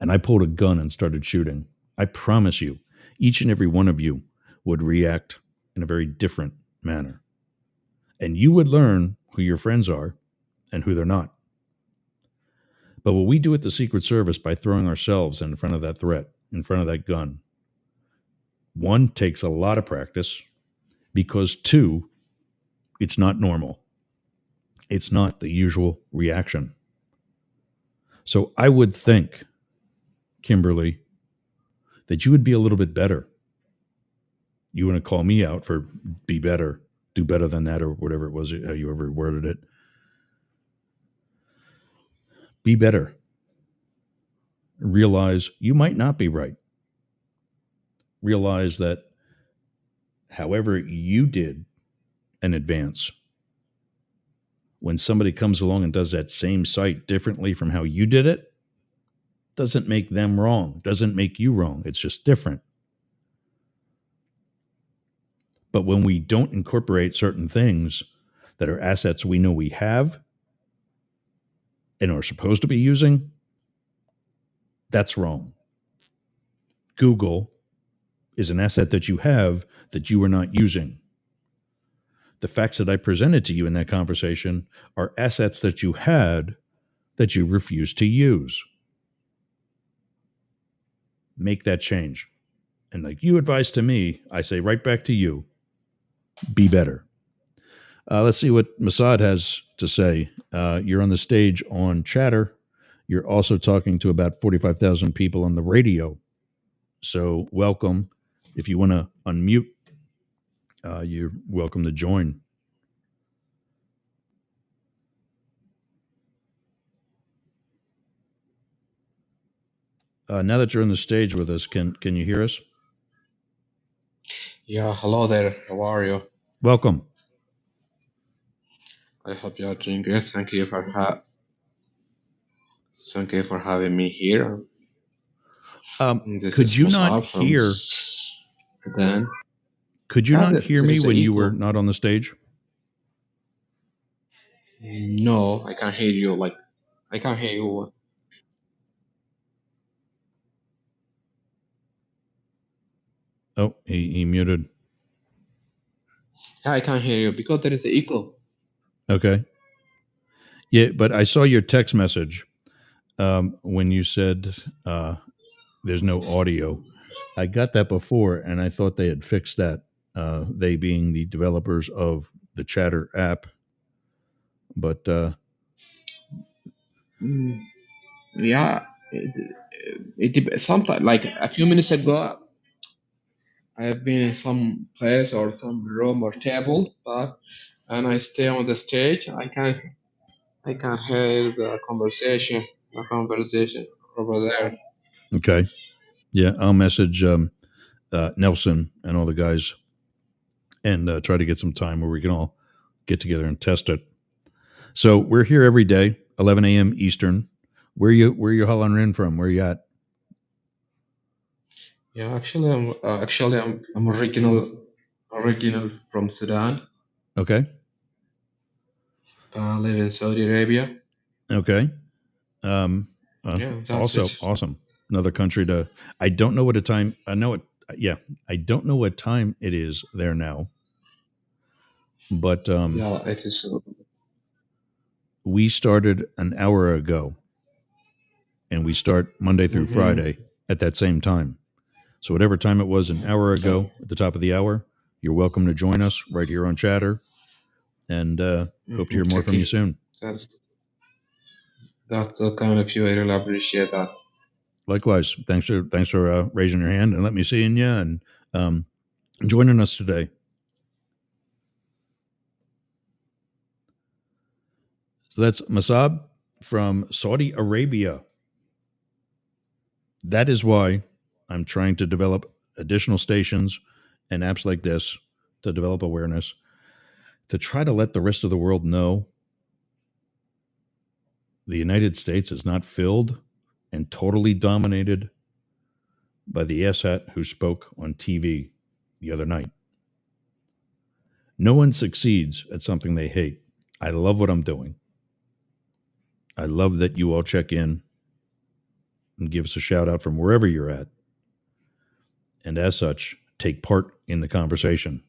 and I pulled a gun and started shooting, I promise you, each and every one of you would react in a very different manner. And you would learn who your friends are and who they're not. But what we do at the Secret Service by throwing ourselves in front of that threat, in front of that gun, one, takes a lot of practice because two, it's not normal. It's not the usual reaction. So I would think, Kimberly, that you would be a little bit better. You want to call me out for be better, do better than that, or whatever it was, how you ever worded it. Be better. Realize you might not be right. Realize that however you did an advance, when somebody comes along and does that same site differently from how you did it, doesn't make them wrong, doesn't make you wrong. It's just different. But when we don't incorporate certain things that are assets we know we have and are supposed to be using, that's wrong. Google is an asset that you have that you are not using. The facts that I presented to you in that conversation are assets that you had that you refuse to use. Make that change. And like you advise to me, I say right back to you, be better. Let's see what Masad has to say. You're on the stage on Chatter. You're also talking to about 45,000 people on the radio. So welcome. If you want to unmute, you're welcome to join. Now that you're on the stage with us, can you hear us?
Yeah, hello there. How are you?
Welcome.
I hope you are doing great. Thank you for having me here. This
Could
is
you not
Musab from
hear?
Sudan.
Could you
Yeah,
not hear
there
me
is an
when you were
echo.
not on the stage?
No, I can't hear you. Like I can't hear you.
Oh, he muted.
Yeah, I can't hear you because there is an echo.
Okay. Yeah, but I saw your text message when you said there's no audio. I got that before, and I thought they had fixed that. They being the developers of the Chatter app, but
Mm, yeah, sometimes like a few minutes ago, I have been in some place or some room or table, but and I stay on the stage. I can't hear the conversation over there.
okay. Yeah, I'll message Nelson and all the guys and try to get some time where we can all get together and test it. So we're here every day, 11 a.m. Eastern. Where you hollering in from? Where you at?
Yeah, I'm original from Sudan.
Okay.
I live in Saudi Arabia.
Okay.
Yeah, that's
Also
it.
awesome. Another country to. I don't know what a time. I know it. Yeah, I don't know what time it is there now, but
Yeah, it is.
we started an hour ago, and we start Monday through
Mm-hmm.
Friday at that same time. So whatever time it was an hour
Uh,
ago at the top of the hour, you're welcome to join us right here on Chatter, and hope to hear more from you
okay,
soon.
that's that's the kind of you. I really appreciate that.
Likewise, thanks for raising your hand and let me see in you and um, joining us today. So that's Masab from Saudi Arabia. That is why I'm trying to develop additional stations and apps like this to develop awareness to try to let the rest of the world know the United States is not filled and totally dominated by the asshat who spoke on TV the other night. No one succeeds at something they hate. I love what I'm doing. I love that you all check in and give us a shout out from wherever you're at. And as such, take part in the conversation.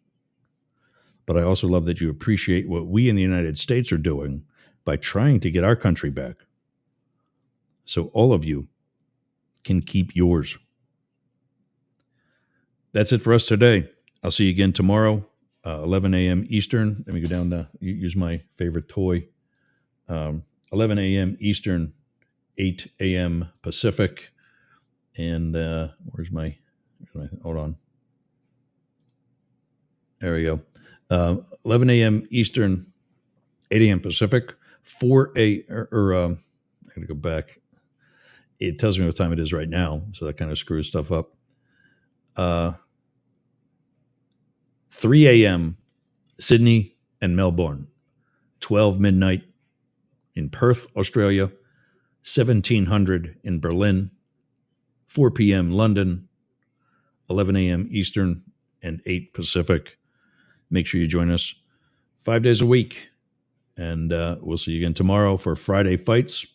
But I also love that you appreciate what we in the United States are doing by trying to get our country back. So all of you can keep yours. That's it for us today. I'll see you again tomorrow, 11 a.m. Eastern. Let me go down to use my favorite toy. 11 a.m. Eastern, 8 a.m. Pacific. And where's my, hold on. There we go. 11 a.m. Eastern, 8 a.m. Pacific, 4 a.m. I got to go back. It tells me what time it is right now, so that kind of screws stuff up. 3 a.m. Sydney and Melbourne, 12 midnight in Perth, Australia, 1700 in Berlin, 4 p.m. London, 11 a.m. Eastern, and 8 Pacific. Make sure you join us 5 days a week. And we'll see you again tomorrow for Friday Fights.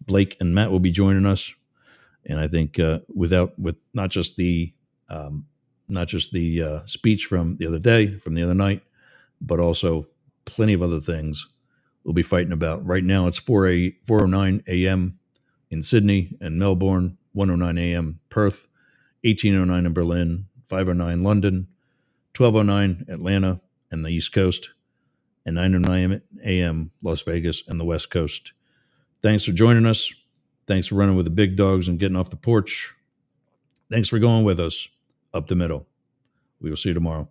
Blake and Matt will be joining us. And I think with not just the speech from the other day, from the other night, but also plenty of other things we'll be fighting about. Right now it's 4:09 a.m. in Sydney and Melbourne, 1:09 a.m. Perth, 18:09 in Berlin, 5:09 London, 12:09 Atlanta and the East Coast, and 9:09 a.m. Las Vegas and the West Coast. Thanks for joining us. Thanks for running with the big dogs and getting off the porch. Thanks for going with us up the middle. We will see you tomorrow.